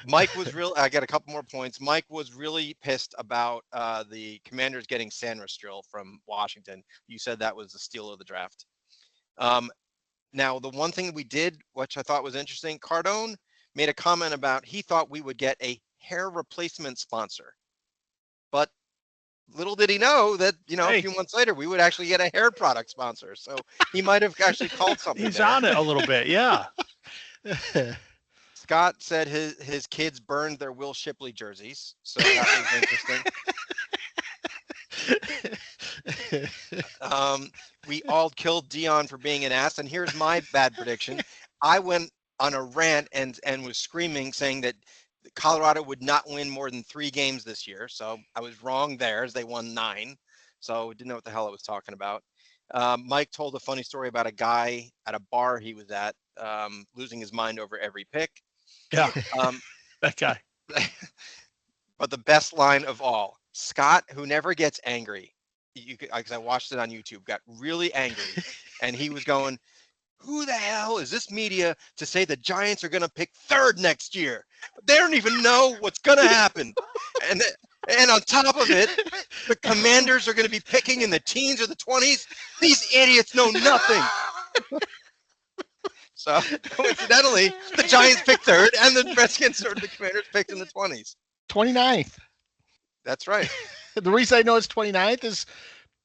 Mike was real. I got a couple more points. Mike was really pissed about the Commanders getting Sanders Drill from Washington. You said that was the steal of the draft. Now, the one thing we did, which I thought was interesting, Cardone made a comment about he thought we would get a hair replacement sponsor. But little did he know that, a few months later, we would actually get a hair product sponsor. So he might have actually called something. He's on it a little bit, yeah. Scott said his kids burned their Will Shipley jerseys. So that was interesting. We all killed Dion for being an ass. And here's my bad prediction. I went on a rant and was screaming, saying that Colorado would not win more than 3 games this year. So I was wrong there, as they won 9. So didn't know what the hell I was talking about. Mike told a funny story about a guy at a bar he was at losing his mind over every pick. Yeah, that guy. But the best line of all, Scott, who never gets angry, because I watched it on YouTube, got really angry. And he was going, who the hell is this media to say the Giants are going to pick 3rd next year? They don't even know what's going to happen. And on top of it, the Commanders are going to be picking in the teens or the 20s. These idiots know nothing. So coincidentally, the Giants picked 3rd and the Redskins or the Commanders picked in the 20s. 29th. That's right. The reason I know it's 29th is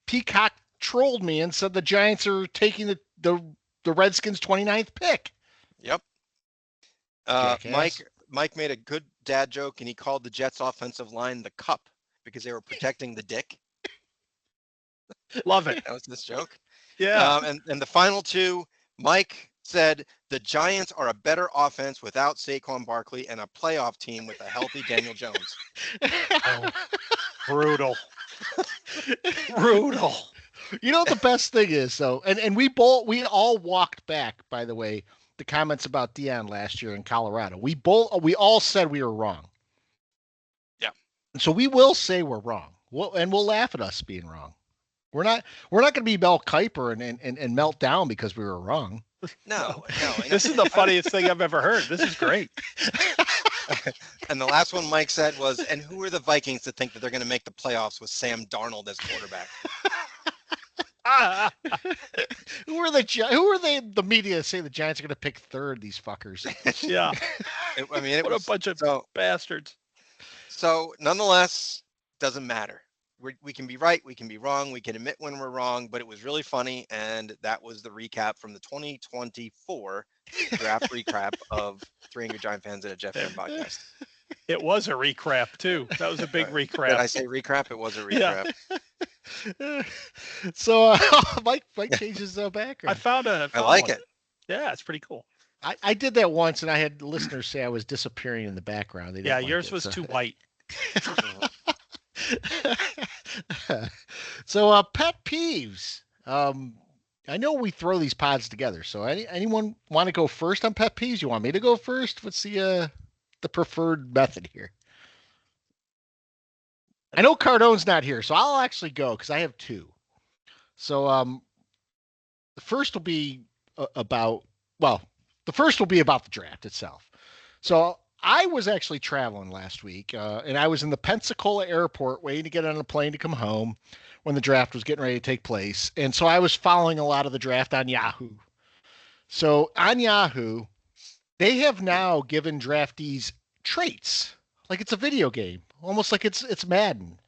Peacock trolled me and said the Giants are taking the Redskins' 29th pick. Yep. Mike made a good dad joke, and he called the Jets' offensive line the Cup because they were protecting the dick. Love it. That was this joke. Yeah. And the final 2, Mike said the Giants are a better offense without Saquon Barkley and a playoff team with a healthy Daniel Jones. Oh, brutal. Brutal. You know what the best thing is, though, and we all walked back, by the way, the comments about Deion last year in Colorado. We all said we were wrong. Yeah. So we will say we're wrong. We'll laugh at us being wrong. We're not going to be Mel Kiper and melt down because we were wrong. No. This is the funniest thing I've ever heard. This is great. And the last one Mike said was, and who are the Vikings to think that they're going to make the playoffs with Sam Darnold as quarterback? Who are the media say the Giants are going to pick 3rd, these fuckers? Yeah. What a bunch of bastards. So nonetheless, doesn't matter. We can be right, we can be wrong, we can admit when we're wrong, but it was really funny, and that was the recap from the 2024 draft recap of 300 Giant Fans at a Jeff Fan podcast. It was a recap too. That was a big recap. Did I say recap? It was a recap. Yeah. So Mike changes the background. I like it. Yeah, it's pretty cool. I did that once, and I had listeners say I was disappearing in the background. Yeah, yours was too white. So pet peeves. I know we throw these pods together. So anyone want to go first on pet peeves? You want me to go first? What's the preferred method here? I know Cardone's not here, so I'll actually go because I have 2. So the first will be about the draft itself. So I was actually traveling last week, and I was in the Pensacola airport waiting to get on a plane to come home. when the draft was getting ready to take place. And so I was following a lot of the draft on Yahoo. So on Yahoo, they have now given draftees traits. Like it's a video game, almost like it's Madden.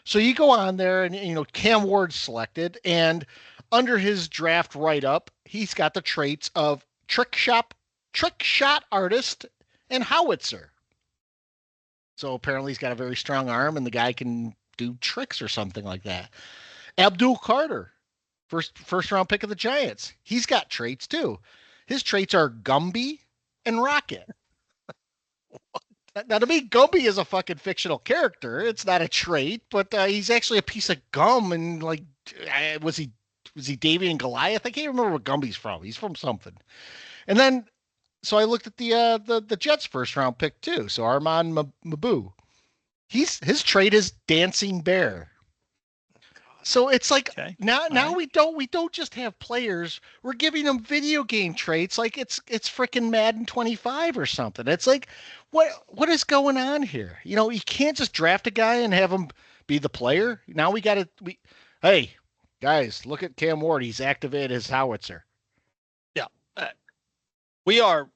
So you go on there and Cam Ward's selected, and under his draft write up, he's got the traits of trick shot artist, and howitzer. So apparently he's got a very strong arm, and the guy can do tricks or something like that. Abdul Carter, first round pick of the Giants. He's got traits too. His traits are Gumby and Rocket. Now, to me, Gumby is a fucking fictional character. It's not a trait, but he's actually a piece of gum. And like, was he David and Goliath? I can't remember what Gumby's from. He's from something. And then, so I looked at the Jets' first round pick too. So Armand Mabu, his trait is Dancing Bear. So it's like now we don't just have players. We're giving them video game traits like it's freaking Madden 25 or something. It's like what is going on here? You can't just draft a guy and have him be the player. Now hey guys, look at Cam Ward. He's activated his howitzer. Yeah, we are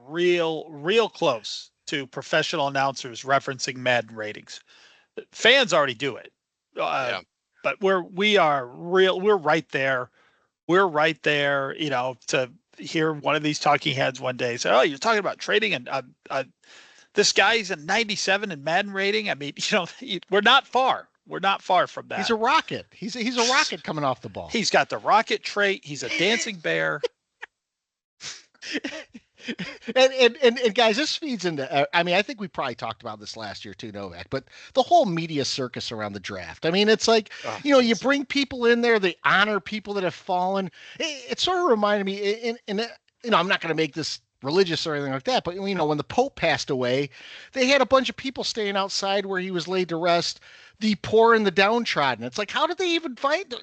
real close to professional announcers referencing Madden ratings. Fans already do it. Yeah. But we're right there. We're right there, to hear one of these talking heads one day say, "Oh, you're talking about trading and this guy's a 97 in Madden rating." I mean, we're not far. We're not far from that. He's a rocket. He's a rocket coming off the ball. He's got the rocket trait. He's a dancing bear. And guys, this feeds into. I think we probably talked about this last year too, Novak. But the whole media circus around the draft. I mean, it's like you bring people in there, they honor people that have fallen. It sort of reminded me, and I'm not going to make this religious or anything like that, but when the Pope passed away, they had a bunch of people staying outside where he was laid to rest. The poor and the downtrodden. It's like, how did they even find?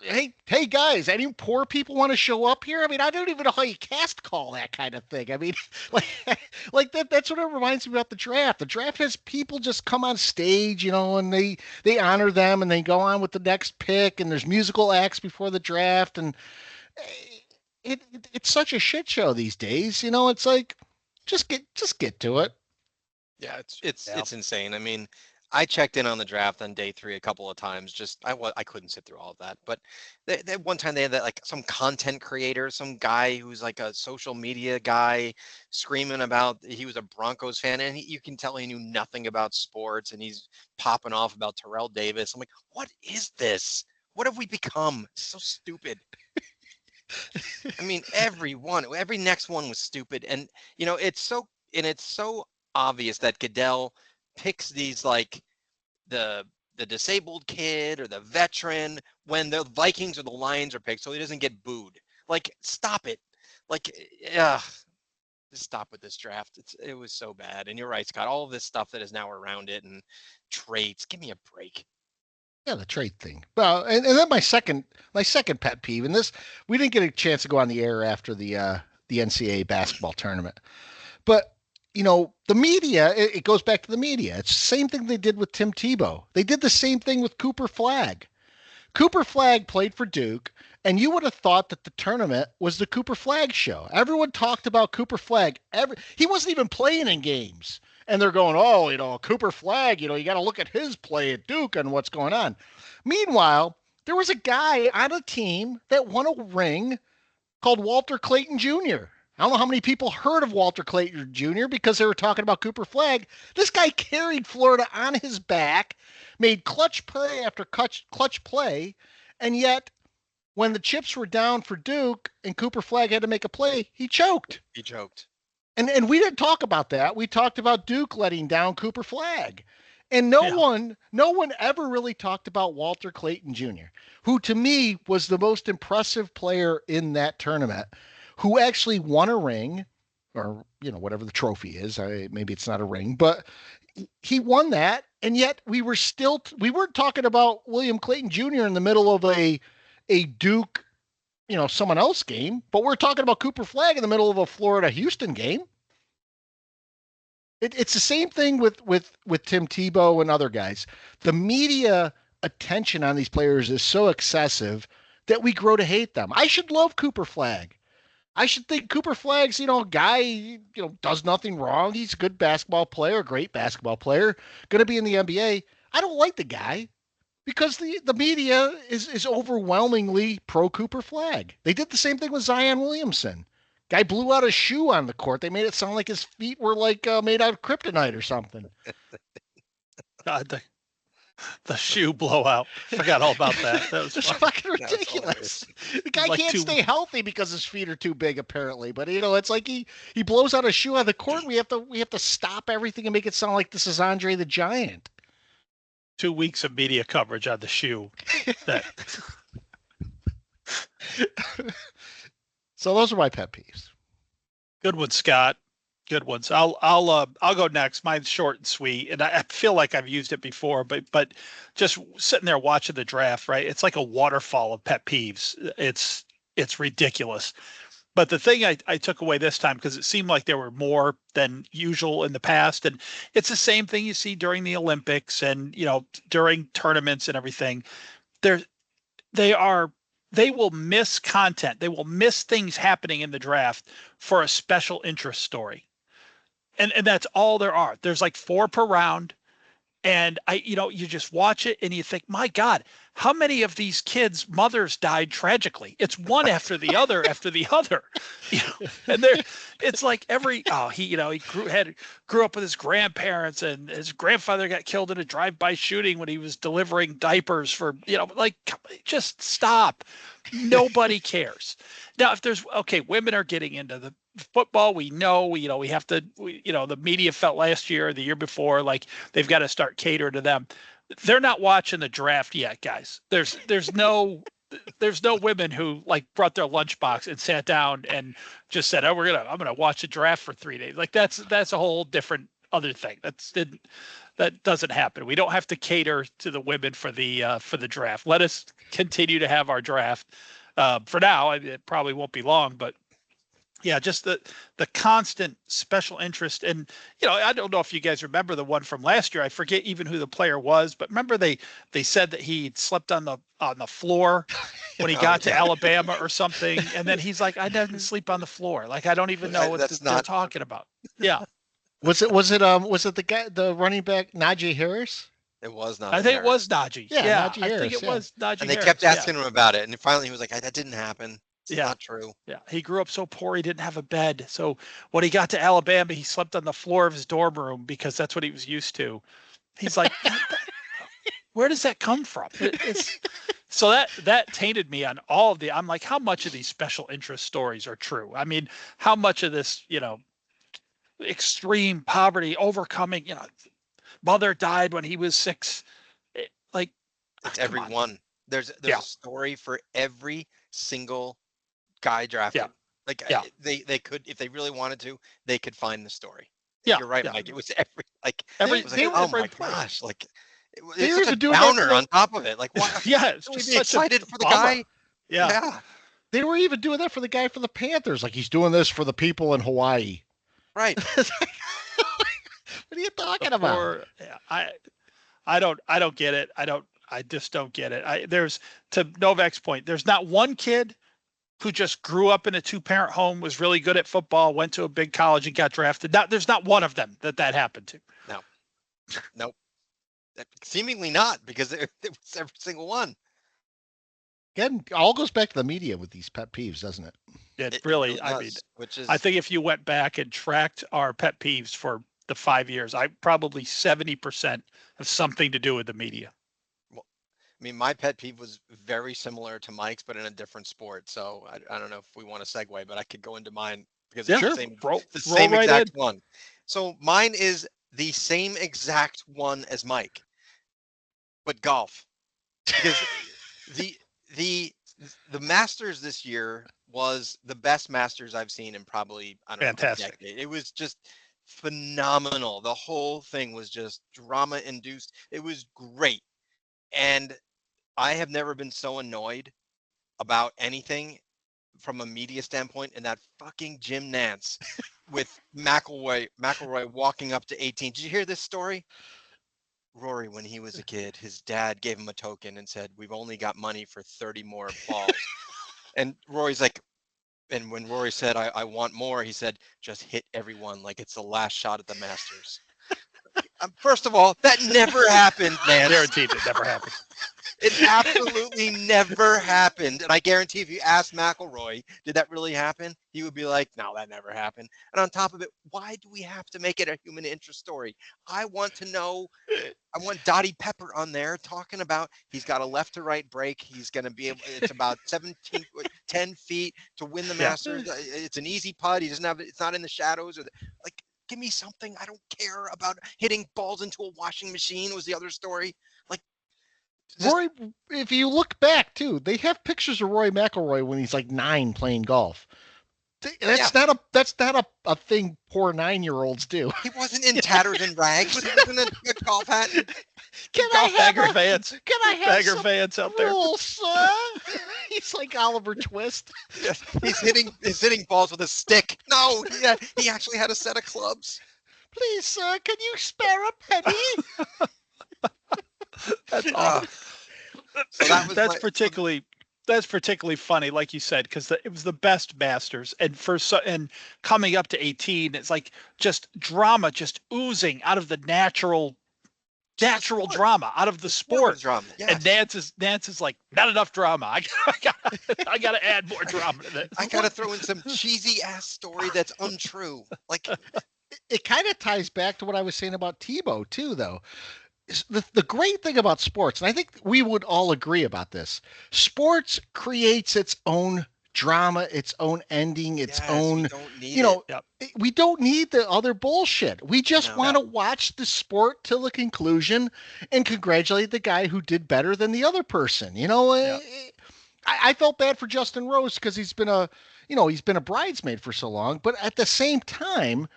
Hey guys, any poor people want to show up here? I mean, I don't even know how you cast call that kind of thing. I mean, like that. That's what it reminds me about the draft. The draft has people just come on stage, and they honor them and they go on with the next pick. And there's musical acts before the draft, and it's such a shit show these days. It's like, just get to it. Yeah, it's insane. I mean, I checked in on the draft on day 3 a couple of times. I couldn't sit through all of that. But they one time they had that, like, some content creator, some guy who's like a social media guy, screaming about he was a Broncos fan, and you can tell he knew nothing about sports, and he's popping off about Terrell Davis. I'm like, what is this? What have we become? It's so stupid. I mean, every next one was stupid, and it's so obvious that Goodell picks these, like, the disabled kid or the veteran when the Vikings or the Lions are picked, so he doesn't get booed. Like, stop it. Like, just stop with this draft. It was so bad. And you're right, Scott. All of this stuff that is now around it and traits. Give me a break. Yeah, the trait thing. Well, and then my second pet peeve, and this, we didn't get a chance to go on the air after the NCAA basketball tournament, but the media, it goes back to the media. It's the same thing they did with Tim Tebow. They did the same thing with Cooper Flagg. Cooper Flagg played for Duke, and you would have thought that the tournament was the Cooper Flagg show. Everyone talked about Cooper Flagg. He wasn't even playing in games. And they're going, oh, Cooper Flagg, you got to look at his play at Duke and what's going on. Meanwhile, there was a guy on a team that won a ring called Walter Clayton Jr. I don't know how many people heard of Walter Clayton Jr. because they were talking about Cooper Flagg. This guy carried Florida on his back, made clutch play after clutch play, and yet when the chips were down for Duke and Cooper Flagg had to make a play, he choked. And we didn't talk about that. We talked about Duke letting down Cooper Flagg. And no one ever really talked about Walter Clayton Jr., who to me was the most impressive player in that tournament, who actually won a ring, or whatever the trophy is. Maybe it's not a ring, but he won that, and yet we weren't talking about William Clayton Jr. in the middle of a Duke, someone else game, but we're talking about Cooper Flagg in the middle of a Florida Houston game. It's the same thing with Tim Tebow and other guys. The media attention on these players is so excessive that we grow to hate them. I should love Cooper Flag. I should think Cooper Flag's, a guy, does nothing wrong. He's a good basketball player, great basketball player, going to be in the NBA. I don't like the guy because the media is overwhelmingly pro Cooper Flag. They did the same thing with Zion Williamson. Guy blew out a shoe on the court. They made it sound like his feet were like made out of kryptonite or something. God, the shoe blowout. Forgot all about that. That was It's fun. fucking ridiculous. The guy like can't stay healthy because his feet are too big, apparently. But it's like he blows out a shoe on the court. We have to stop everything and make it sound like this is Andre the Giant. 2 weeks of media coverage on the shoe. That So those are my pet peeves. good one, Scott. Good ones. I'll go next. Mine's short and sweet, and I feel like I've used it before, but just sitting there watching the draft, right? It's like a waterfall of pet peeves. It's ridiculous. But the thing I took away this time, because it seemed like there were more than usual in the past, and it's the same thing you see during the Olympics and during tournaments and everything. They will miss content. They will miss things happening in the draft for a special interest story. And that's all there are. There's like 4 per round. And you just watch it and you think, my God, how many of these kids' mothers died tragically? It's one after the other after the other. And it's like he grew up with his grandparents, and his grandfather got killed in a drive-by shooting when he was delivering diapers for, just stop. Nobody cares. Now, if there's women are getting into the football, we have to, the media felt last year or the year before, like they've got to start catering to them. They're not watching the draft yet, guys. There's no women who like brought their lunchbox and sat down and just said, I'm gonna watch the draft for 3 days. Like that's a whole different other thing. That doesn't happen. We don't have to cater to the women for the draft. Let us continue to have our draft. For now, it probably won't be long, but yeah, just the constant special interest. And I don't know if you guys remember the one from last year. I forget even who the player was, but remember they said that he slept on the floor when he got to Alabama or something, and then he's like, I didn't sleep on the floor. Like I don't even know what they're talking about. Yeah. Was it the guy, the running back Najee Harris? It was not. I think it was Najee. Yeah, Najee I Harris, think it was Najee. And they Harris, kept asking him about it, and finally he was like, "That didn't happen. It's not true." Yeah, he grew up so poor he didn't have a bed. So when he got to Alabama, he slept on the floor of his dorm room because that's what he was used to. He's like, where does that come from? So that tainted me on all of the. I'm like, how much of these special interest stories are true? I mean, how much of this, extreme poverty, overcoming, mother died when he was 6. It's every one. There's a story for every single guy drafted. They could, if they really wanted to, they could find the story. You're right, Mike. It was every. Oh my gosh! Like it's such a downer on top of it. Like why? It's just such excited for the guy. Yeah. They were even doing that for the guy for the Panthers. Like he's doing this for the people in Hawaii. Right. What are you talking about? I don't get it. I just don't get it. There's, to Novak's point, there's not one kid who just grew up in a 2-parent home, was really good at football, went to a big college and got drafted. There's not one of them that happened to. No. Nope. Seemingly not, because it was every single one. Again, all goes back to the media with these pet peeves, doesn't it? It really does, I think if you went back and tracked our pet peeves for the 5 years, probably 70% have something to do with the media. Well, I mean, my pet peeve was very similar to Mike's, but in a different sport. So I don't know if we want to segue, but I could go into mine because it's the same exact one. So mine is the same exact one as Mike, but golf. Because the Masters this year was the best Masters I've seen in probably, I don't know, a decade. It was just phenomenal. The whole thing was just drama induced. It was great. And I have never been so annoyed about anything from a media standpoint, and that fucking Jim Nantz with McIlroy walking up to 18. Did you hear this story? Rory, when he was a kid, his dad gave him a token and said, "We've only got money for 30 more balls." And Rory's like, and when Rory said, I want more, he said, "Just hit everyone like it's the last shot at the Masters." First of all, that never happened, man. Guaranteed it never happened. It absolutely never happened. And I guarantee if you asked McIlroy, did that really happen? He would be like, no, that never happened. And on top of it, why do we have to make it a human interest story? I want to know. I want Dottie Pepper on there talking about he's got a left to right break. He's going to be able, it's about 10 feet to win the Masters. It's an easy putt. He doesn't have, it's not in the shadows or like, give me something. I don't care about hitting balls into a washing machine was the other story. Like, Rory, if you look back too, they have pictures of Rory McIlroy when he's like 9 playing golf. That's not a thing poor 9-year-olds do. He wasn't in tatters and rags. He was in a golf hat. Can I have Bagger Vance? Can I have Bagger some Vance out there? rules, sir? He's like Oliver Twist. Yes, he's hitting balls with a stick. No, he actually had a set of clubs. Please, sir, can you spare a penny? That's awesome. So that's particularly funny, like you said, because it was the best Masters, and coming up to 18, it's like just drama, just oozing out of the natural drama, out of the sport. Drama. Yes. And Nance is like, not enough drama. I gotta add more drama to this. I gotta throw in some cheesy ass story that's untrue. Like it kind of ties back to what I was saying about Tebow too, though. The great thing about sports, and I think we would all agree about this, sports creates its own drama, its own ending, its own, we don't need the other bullshit. We just want to watch the sport till the conclusion and congratulate the guy who did better than the other person. I felt bad for Justin Rose because he's been a bridesmaid for so long, but at the same time,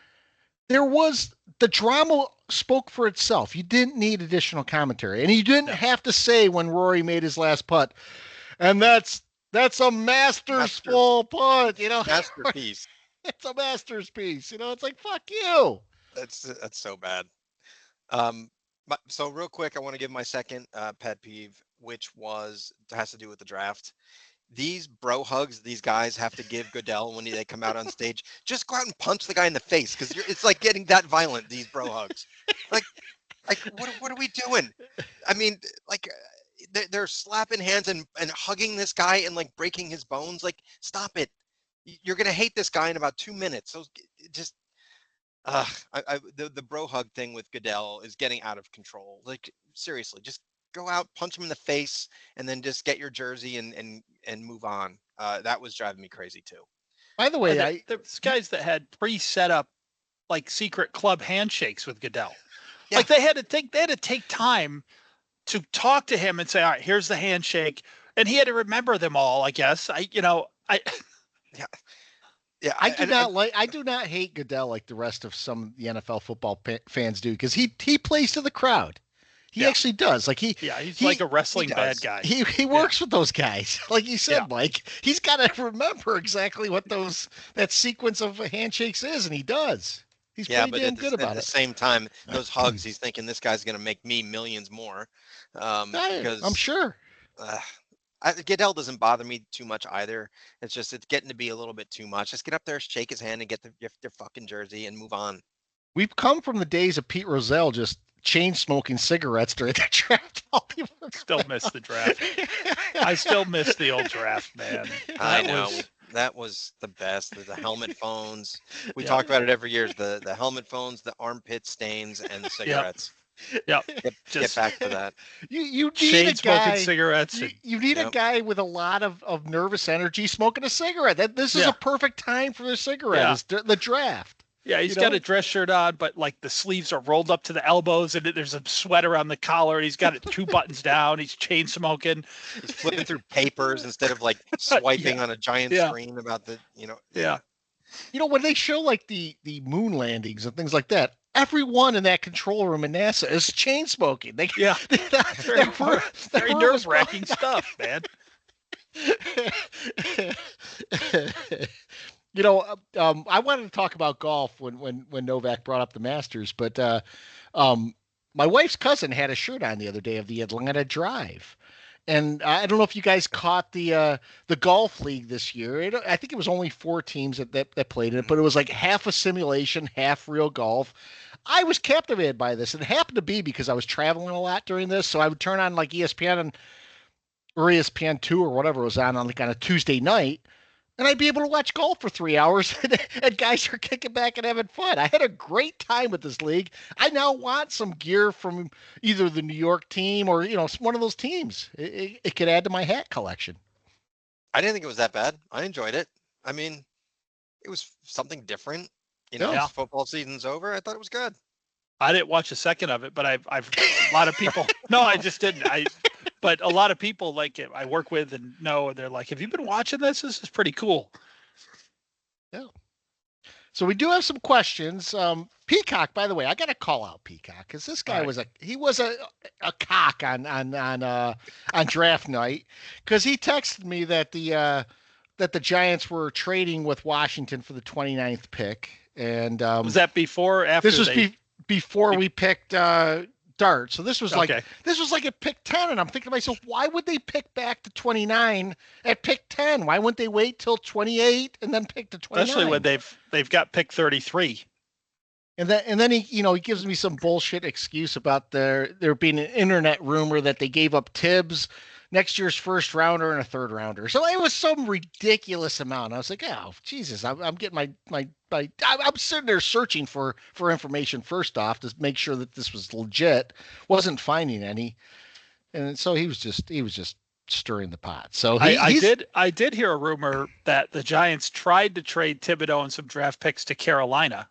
the drama spoke for itself. You didn't need additional commentary, and you didn't have to say when Rory made his last putt, and that's a masterful putt. Masterpiece. It's a masterpiece. It's like fuck you. That's so bad. So real quick, I want to give my second pet peeve, which has to do with the draft. These bro hugs these guys have to give Goodell when they come out on stage. Just go out and punch the guy in the face because it's like getting that violent. These bro hugs, like what are we doing? I mean, like they're slapping hands and hugging this guy and like breaking his bones. Like, stop it! You're gonna hate this guy in about 2 minutes. So just the bro hug thing with Goodell is getting out of control. Like, seriously, just go out, punch him in the face, and then just get your jersey and move on. That was driving me crazy too. By the way, there's guys that had pre-set up like secret club handshakes with Goodell. Yeah. Like they had to take time to talk to him and say, all right, here's the handshake. And he had to remember them all, I guess. Yeah, I do not hate Goodell like the rest of some of the NFL football fans do, because he plays to the crowd. He actually does. Like he's like a wrestling bad guy. He works with those guys. Like you said, Mike, he's got to remember exactly what that sequence of handshakes is, and he does. He's pretty damn good about it. At the same time, those hugs, he's thinking this guy's going to make me millions more. Because I'm sure. Goodell doesn't bother me too much either. It's getting to be a little bit too much. Just get up there, shake his hand, and get their fucking jersey and move on. We've come from the days of Pete Rozelle just chain smoking cigarettes during the draft. Still miss the draft. I still miss the old draft, man. I know. That was the best. The helmet phones. We talk about it every year. The helmet phones, the armpit stains, and the cigarettes. Yep. Get back to that. You need chain a smoking guy, cigarettes. You need a guy with a lot of nervous energy smoking a cigarette. This is a perfect time for the cigarette. Yeah. The draft. Yeah, he's got a dress shirt on, but like the sleeves are rolled up to the elbows, and there's a sweater on the collar. And he's got it 2 buttons down. He's chain smoking. He's flipping through papers instead of like swiping on a giant screen about the. Yeah. When they show like the moon landings and things like that, everyone in that control room in NASA is chain smoking. Very nerve-wracking stuff, man. I wanted to talk about golf when Novak brought up the Masters, but my wife's cousin had a shirt on the other day of the Atlanta Drive. And I don't know if you guys caught the golf league this year. I think it was only 4 teams that played in it, but it was like half a simulation, half real golf. I was captivated by this. It happened to be because I was traveling a lot during this, so I would turn on like or ESPN2 or whatever was on like on a Tuesday night, and I'd be able to watch golf for 3 hours, and guys are kicking back and having fun. I had a great time with this league. I now want some gear from either the New York team or one of those teams. It could add to my hat collection. I didn't think it was that bad. I enjoyed it. I mean, it was something different. Yeah. Football season's over. I thought it was good. I didn't watch a second of it, but I've a lot of people. No, I just didn't. But a lot of people like it. I work with and know they're like, "Have you been watching this? This is pretty cool." Yeah. So we do have some questions. Peacock, by the way, I got to call out Peacock because this guy was a cock on draft night because he texted me that the Giants were trading with Washington for the 29th pick. And was that before or after? This was before we picked Dart. So this was like at pick 10, and I'm thinking to myself, why would they pick back to 29 at pick 10? Why wouldn't they wait till 28 and then pick to 29? Especially when they've got pick 33. And then he gives me some bullshit excuse about there being an internet rumor that they gave up Tibbs, next year's first rounder and a third rounder. So it was some ridiculous amount. I was like, oh Jesus, I'm getting I'm sitting there searching for information first off to make sure that this was legit. Wasn't finding any, and so he was just stirring the pot. So I did hear a rumor that the Giants tried to trade Thibodeau and some draft picks to Carolina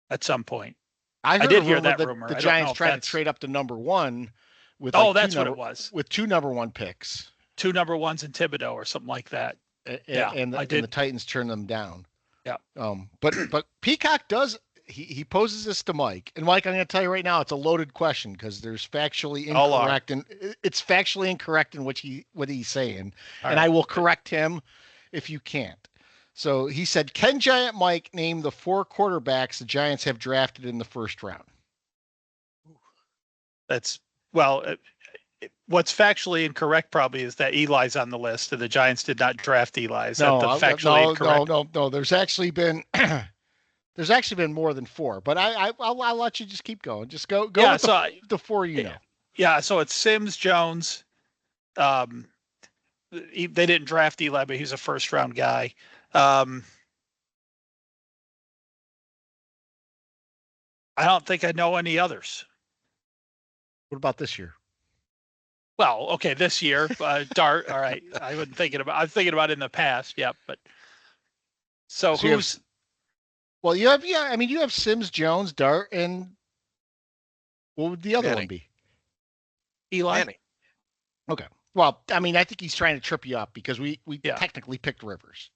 at some point. I did hear that rumor. The Giants tried to trade up to number 1 with that's what it was. With 2 number 1 picks. 2 number 1s in Thibodeau or something like that. And the Titans turned them down. Yeah. But Peacock does he poses this to Mike. And Mike, I'm going to tell you right now, it's a loaded question because there's factually incorrect and it's factually incorrect in what he's saying. And I will correct him if you can't. So he said, can Giant Mike name the 4 quarterbacks the Giants have drafted in the first round? What's factually incorrect probably is that Eli's on the list and the Giants did not draft Eli. Is that the factually incorrect? No. There's actually been more than 4, but I'll let you just keep going. Just go with the 4 you know. Yeah, so it's Sims, Jones. They didn't draft Eli, but he's a first round guy. I don't think I know any others. What about this year? Well, okay, this year, Dart. All right, I'm thinking about in the past. Yeah, but so who's? You have Sims, Jones, Dart, and what would the other one be? Eli. Manning. Okay. Well, I think he's trying to trip you up because we technically picked Rivers.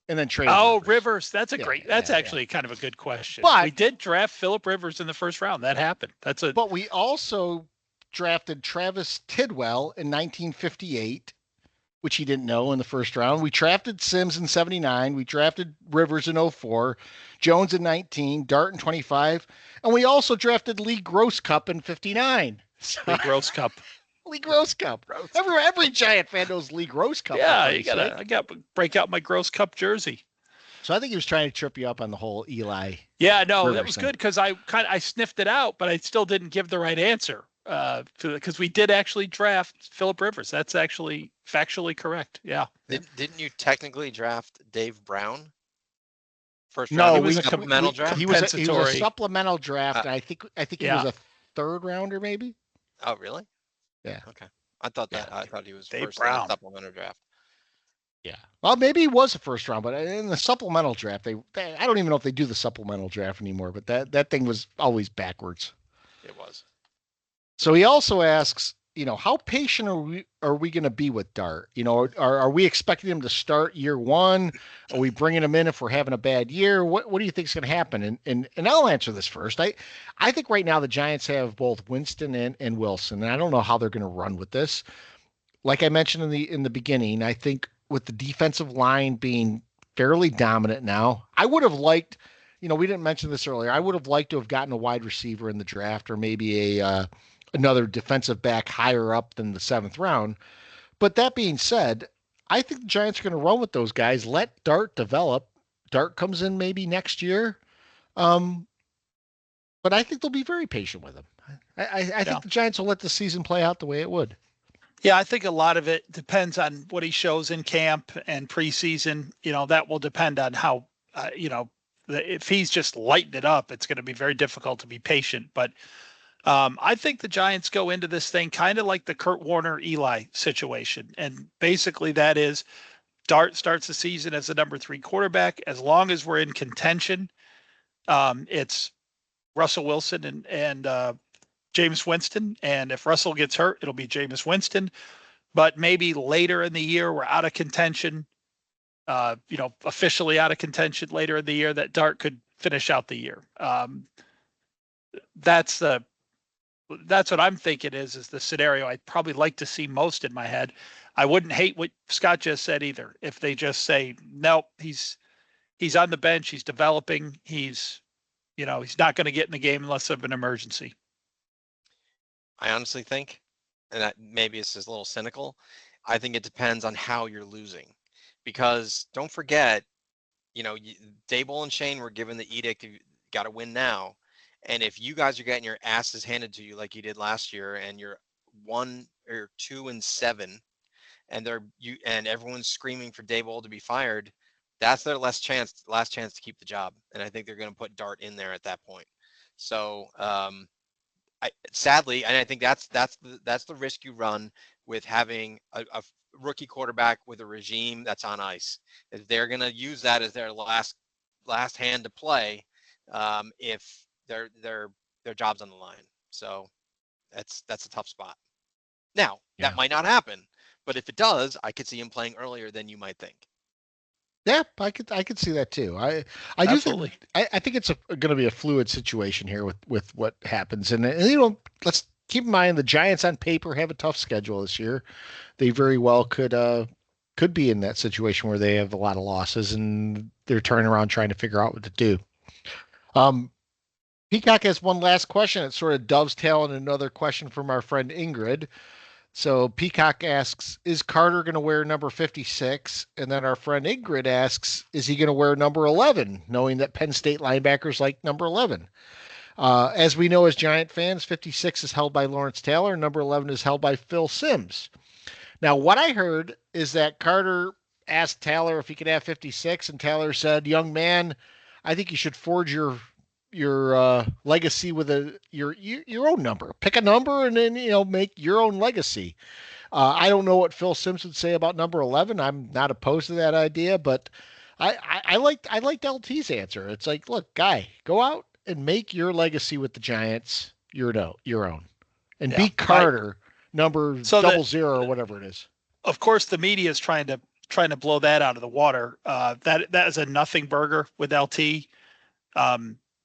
And then trade. Oh, Rivers. That's actually kind of a good question. But we did draft Phillip Rivers in the first round. That happened. But we also drafted Travis Tidwell in 1958, which he didn't know in the first round. We drafted Sims in 79. We drafted Rivers in 04, Jones in 19, Dart in 25, and we also drafted Lee Grosscup in 59. Lee Grosscup. Lee Grosscup. Every Giant fan knows Lee Grosscup. Yeah, I got to break out my Grosscup jersey. So I think he was trying to trip you up on the whole Eli. Yeah, no, that was good because I sniffed it out, but I still didn't give the right answer because we did actually draft Phillip Rivers. That's actually factually correct. Yeah. Didn't you technically draft Dave Brown? First round? No, it was a supplemental draft. He was a supplemental draft. And I think he was a third rounder, maybe. Oh, really? Yeah. Okay. I thought he was Dave first Brown. in the supplemental draft. Yeah. Well, maybe he was a first round, but in the supplemental draft, I don't even know if they do the supplemental draft anymore, but that thing was always backwards. It was. So he also asks, how patient are we going to be with Dart? Are we expecting him to start year 1? Are we bringing him in if we're having a bad year? What do you think is going to happen? And I'll answer this first. I think right now the Giants have both Winston and Wilson, and I don't know how they're going to run with this. Like I mentioned in the beginning, I think with the defensive line being fairly dominant now, I would have liked we didn't mention this earlier. I would have liked to have gotten a wide receiver in the draft, or maybe a another defensive back higher up than the seventh round. But that being said, I think the Giants are going to run with those guys. Let Dart develop. Dart comes in maybe next year. Um, but I think they'll be very patient with him. I Yeah. think the Giants will let the season play out the way it would. Yeah, I think a lot of it depends on what he shows in camp and preseason. That will depend on how, if he's just lighting it up, it's going to be very difficult to be patient. But I think the Giants go into this thing kind of like the Kurt Warner Eli situation. And basically, that is Dart starts the season as the number 3 quarterback. As long as we're in contention, it's Russell Wilson and Jameis Winston. And if Russell gets hurt, it'll be Jameis Winston. But maybe later in the year, we're out of contention, officially out of contention later in the year, that Dart could finish out the year. That's what I'm thinking is the scenario I'd probably like to see most in my head. I wouldn't hate what Scott just said either. If they just say, nope, he's on the bench, he's developing, he's not going to get in the game unless of an emergency. I honestly think, and that maybe it's just a little cynical, I think it depends on how you're losing. Because don't forget, Daboll and Shane were given the edict, you got to win now. And if you guys are getting your asses handed to you like you did last year, and you're 2-7, and everyone's screaming for Daboll to be fired, that's their last chance to keep the job. And I think they're going to put Dart in there at that point. So sadly, and I think that's the risk you run with having a rookie quarterback with a regime that's on ice. Is they're going to use that as their last hand to play if their job's on the line. So that's a tough spot. Now, that might not happen, but if it does, I could see him playing earlier than you might think. Yeah, I could see that too. I do think I think it's going to be a fluid situation here with what happens, and let's keep in mind the Giants on paper have a tough schedule this year. They very well could be in that situation where they have a lot of losses and they're turning around trying to figure out what to do. Peacock has one last question. It's sort of dovetailing another question from our friend Ingrid. So Peacock asks, is Carter going to wear number 56? And then our friend Ingrid asks, is he going to wear number 11, knowing that Penn State linebackers like number 11? As we know as Giant fans, 56 is held by Lawrence Taylor. Number 11 is held by Phil Simms. Now, what I heard is that Carter asked Taylor if he could have 56, and Taylor said, young man, I think you should forge your legacy with your own number. Pick a number and then make your own legacy. I don't know what Phil Simms would say about number 11. I'm not opposed to that idea, but I liked LT's answer. It's like, look, guy, go out and make your legacy with the Giants your own, and beat Carter number 00 or whatever it is. Of course, the media is trying to blow that out of the water. That is a nothing burger with LT.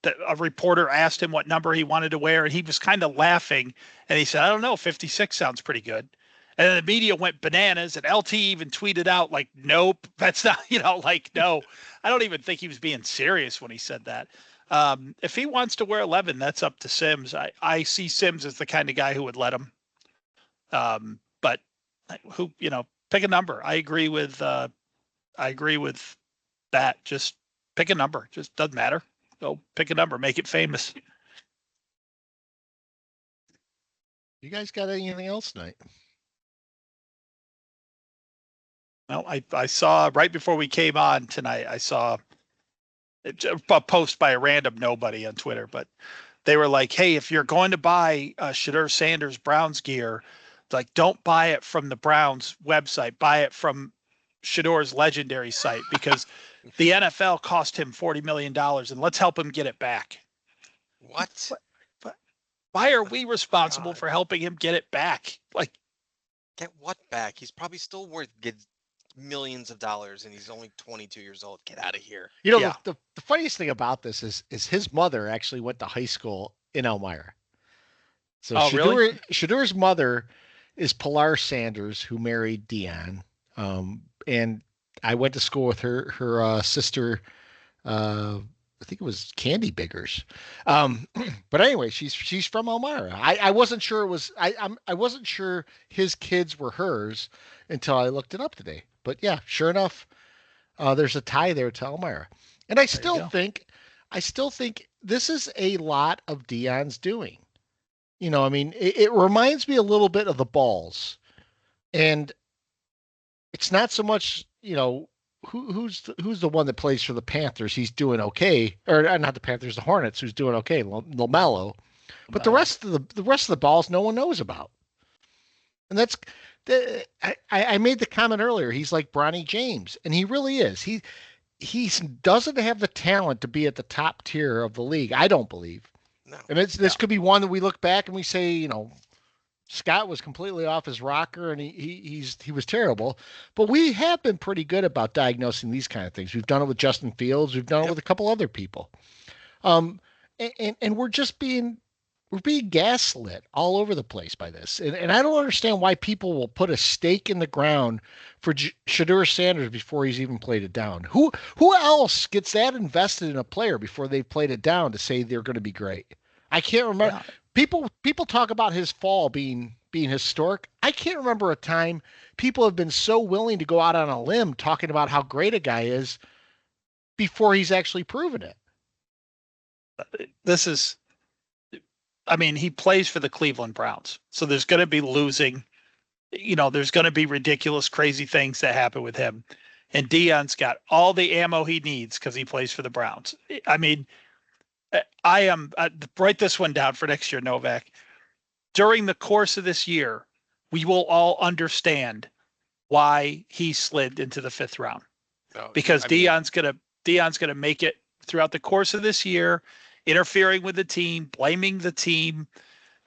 A reporter asked him what number he wanted to wear, and he was kind of laughing. And he said, I don't know, 56 sounds pretty good. And then the media went bananas, and LT even tweeted out, like, nope, that's not, no. I don't even think he was being serious when he said that. If he wants to wear 11, that's up to Simms. I see Simms as the kind of guy who would let him. But pick a number. I agree with that. Just pick a number. Just doesn't matter. Go pick a number, make it famous. You guys got anything else tonight? Well, I saw right before we came on tonight, I saw a post by a random nobody on Twitter, but they were like, hey, if you're going to buy Shedeur Sanders Browns gear, like, don't buy it from the Browns website, buy it from Shedeur's legendary site, because the NFL cost him $40 million, and let's help him get it back. What? Why are we responsible for helping him get it back? Like, get what back? He's probably still worth millions of dollars, and he's only 22 years old. Get out of here. The funniest thing about this is his mother actually went to high school in Elmira. So Shedeur's mother is Pilar Sanders, who married Dion. And I went to school with her sister, I think it was Candy Biggers. Um, but anyway, she's from Elmira. I wasn't sure it was I wasn't sure his kids were hers until I looked it up today. But yeah, sure enough, there's a tie there to Elmira. And There you go. I still think this is a lot of Dion's doing. I mean, it reminds me a little bit of the balls. And it's not so much, who's the one that plays for the Panthers? He's doing okay, or not the Panthers, the Hornets, who's doing okay, Lamelo. But the rest of the balls, no one knows about, and that's. I made the comment earlier. He's like Bronny James, and he really is. He doesn't have the talent to be at the top tier of the league. I don't believe. No. And this could be one that we look back and we say, Scott was completely off his rocker and he was terrible. But we have been pretty good about diagnosing these kind of things. We've done it with Justin Fields. We've done it with a couple other people. And we're being gaslit all over the place by this. And I don't understand why people will put a stake in the ground for Shedeur Sanders before he's even played it down. Who else gets that invested in a player before they've played it down to say they're going to be great? I can't remember. Yeah. People talk about his fall being historic. I can't remember a time people have been so willing to go out on a limb talking about how great a guy is before he's actually proven it. He plays for the Cleveland Browns. So there's going to be losing, there's going to be ridiculous, crazy things that happen with him. And Dion's got all the ammo he needs because he plays for the Browns. I mean, write this one down for next year, Novak. During the course of this year, we will all understand why he slid into the 5th round. Because Dion's going to make it throughout the course of this year, interfering with the team, blaming the team.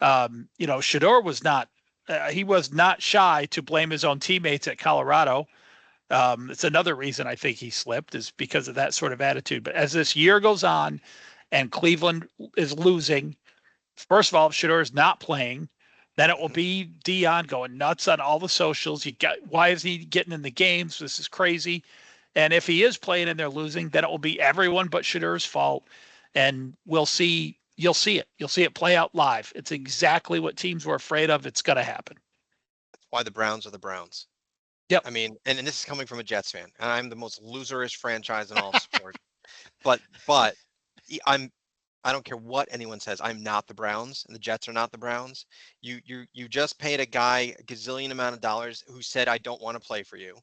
Shedeur was not shy to blame his own teammates at Colorado. It's another reason I think he slipped is because of that sort of attitude. But as this year goes on and Cleveland is losing, first of all, if Shedeur is not playing, then it will be Dion going nuts on all the socials. Why is he getting in the games? This is crazy. And if he is playing and they're losing, then it will be everyone but Shedeur's fault. And you'll see it. You'll see it play out live. It's exactly what teams were afraid of. It's going to happen. That's why the Browns are the Browns. Yep. I mean, and this is coming from a Jets fan, and I'm the most loserish franchise in all of sport. But I don't care what anyone says. I'm not the Browns, and the Jets are not the Browns. You just paid a guy a gazillion amount of dollars who said, I don't want to play for you.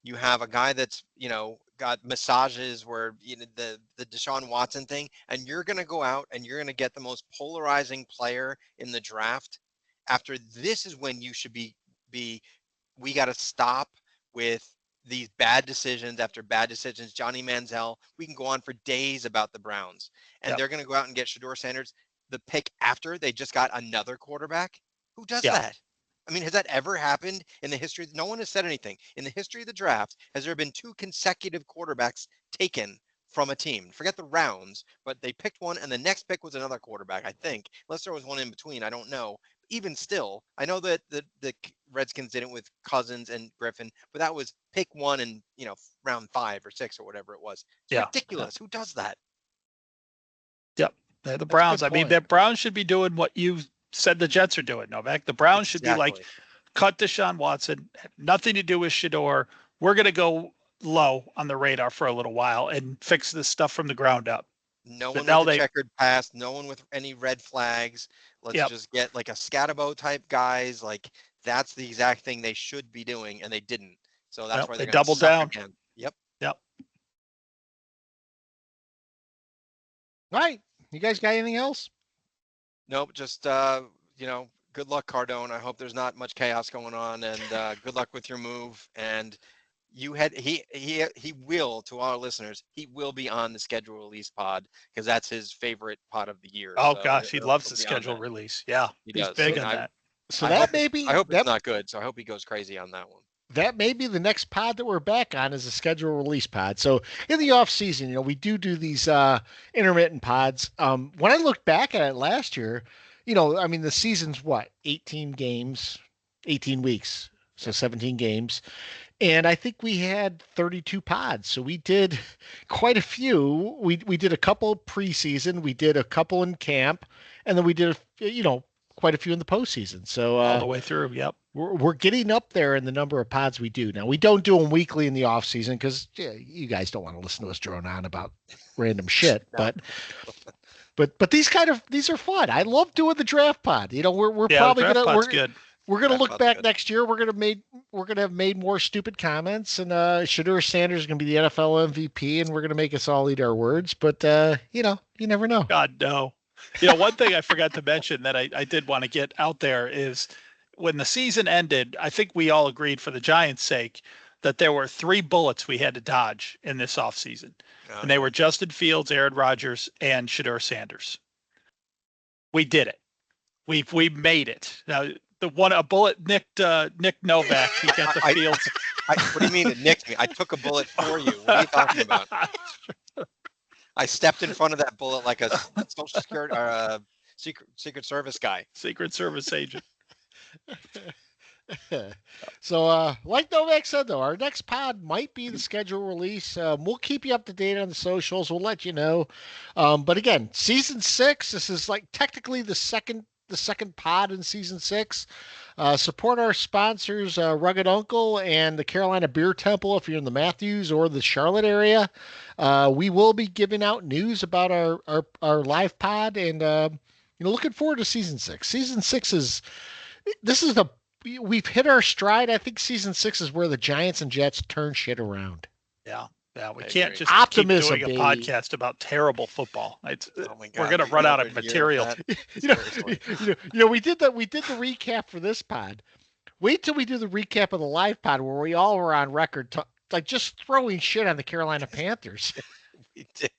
You have a guy that's, got massages where, the Deshaun Watson thing, and you're going to go out and you're going to get the most polarizing player in the draft. After this is when you should be we got to stop with these bad decisions after bad decisions. Johnny Manziel, we can go on for days about the Browns. And they're going to go out and get Shedeur Sanders the pick after they just got another quarterback. Who does that? I mean, has that ever happened in the history? No one has said anything. In the history of the draft, has there been 2 consecutive quarterbacks taken from a team? Forget the rounds, but they picked one and the next pick was another quarterback, I think. Unless there was one in between, I don't know. Even still, I know that the Redskins did it with Cousins and Griffin, but that was pick 1 in, round 5 or 6 or whatever it was. It's ridiculous. Who does that? Yep. They're the Browns. I mean, the Browns should be doing what you said the Jets are doing, Novak. The Browns should be like, cut Deshaun Watson, nothing to do with Shedeur. We're going to go low on the radar for a little while and fix this stuff from the ground up. No one with a checkered past, no one with any red flags. Let's just get like a Scatabo type guys. Like that's the exact thing they should be doing, and they didn't. So that's why they doubled down. Again. Yep. Yep. All right. You guys got anything else? Nope. Just good luck, Cardone. I hope there's not much chaos going on, and good luck with your move. And he will, to our listeners, he will be on the schedule release pod because that's his favorite pod of the year. Oh gosh, he loves the schedule release. Yeah, he's big on that. So I hope it's not good. So I hope he goes crazy on that one. That may be the next pod that we're back on is a schedule release pod. So in the off season, we do these intermittent pods. When I look back at it last year, the season's 18 games, 18 weeks, so 17 games. And I think we had 32 pods. So we did quite a few. We did a couple preseason, we did a couple in camp, and then we did, quite a few in the postseason. So all the way through. Yep. we're getting up there in the number of pods we do. Now, we don't do them weekly in the off season because you guys don't want to listen to us drone on about random shit. No. But these are fun. I love doing the draft pod. We're probably the draft gonna pod's good. we're gonna Draft look pod's back good. next year. We're gonna have made more stupid comments, and Shadur Sanders is gonna be the NFL MVP, and we're gonna make us all eat our words. But you never know. God, no. One thing I forgot to mention that I did want to get out there is when the season ended, I think we all agreed for the Giants' sake that there were 3 bullets we had to dodge in this offseason. And they were Justin Fields, Aaron Rodgers, and Shadur Sanders. We did it. We made it. Now, a bullet nicked Nick Novak. He got the Fields. What do you mean it nicked me? I took a bullet for you. What are you talking about? I stepped in front of that bullet like a Social Security or a Secret Service guy. Secret Service agent. So, like Novak said, though, our next pod might be the schedule release. We'll keep you up to date on the socials. We'll let you know. But again, season 6. This is like technically the second pod in season 6. Support our sponsors, Rugged Uncle and the Carolina Beer Temple if you're in the Matthews or the Charlotte area. We will be giving out news about our live pod, and looking forward to season 6. Season 6 we've hit our stride. I think season 6 is where the Giants and Jets turn shit around. Yeah. We I can't agree. just Optimism, keep doing a baby. podcast about terrible football. Oh my God, We're gonna we run get out of another year material. that. We did the recap for this pod. Wait till we do the recap of the live pod where we all were on record like just throwing shit on the Carolina Panthers. We did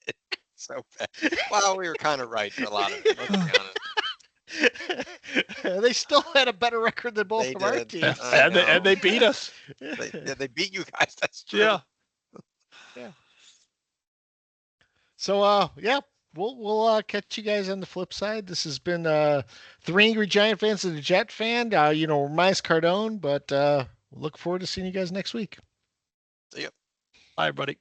so bad. Well, we were kind of right for a lot of it. Let's be honest. They still had a better record than both They of our did. teams. And they beat us. They beat you guys. That's true. Yeah. So we'll catch you guys on the flip side. This has been 3 Angry Giant Fans and a Jet Fan. We're Miles Cardone, but we'll look forward to seeing you guys next week. See ya. Bye, everybody.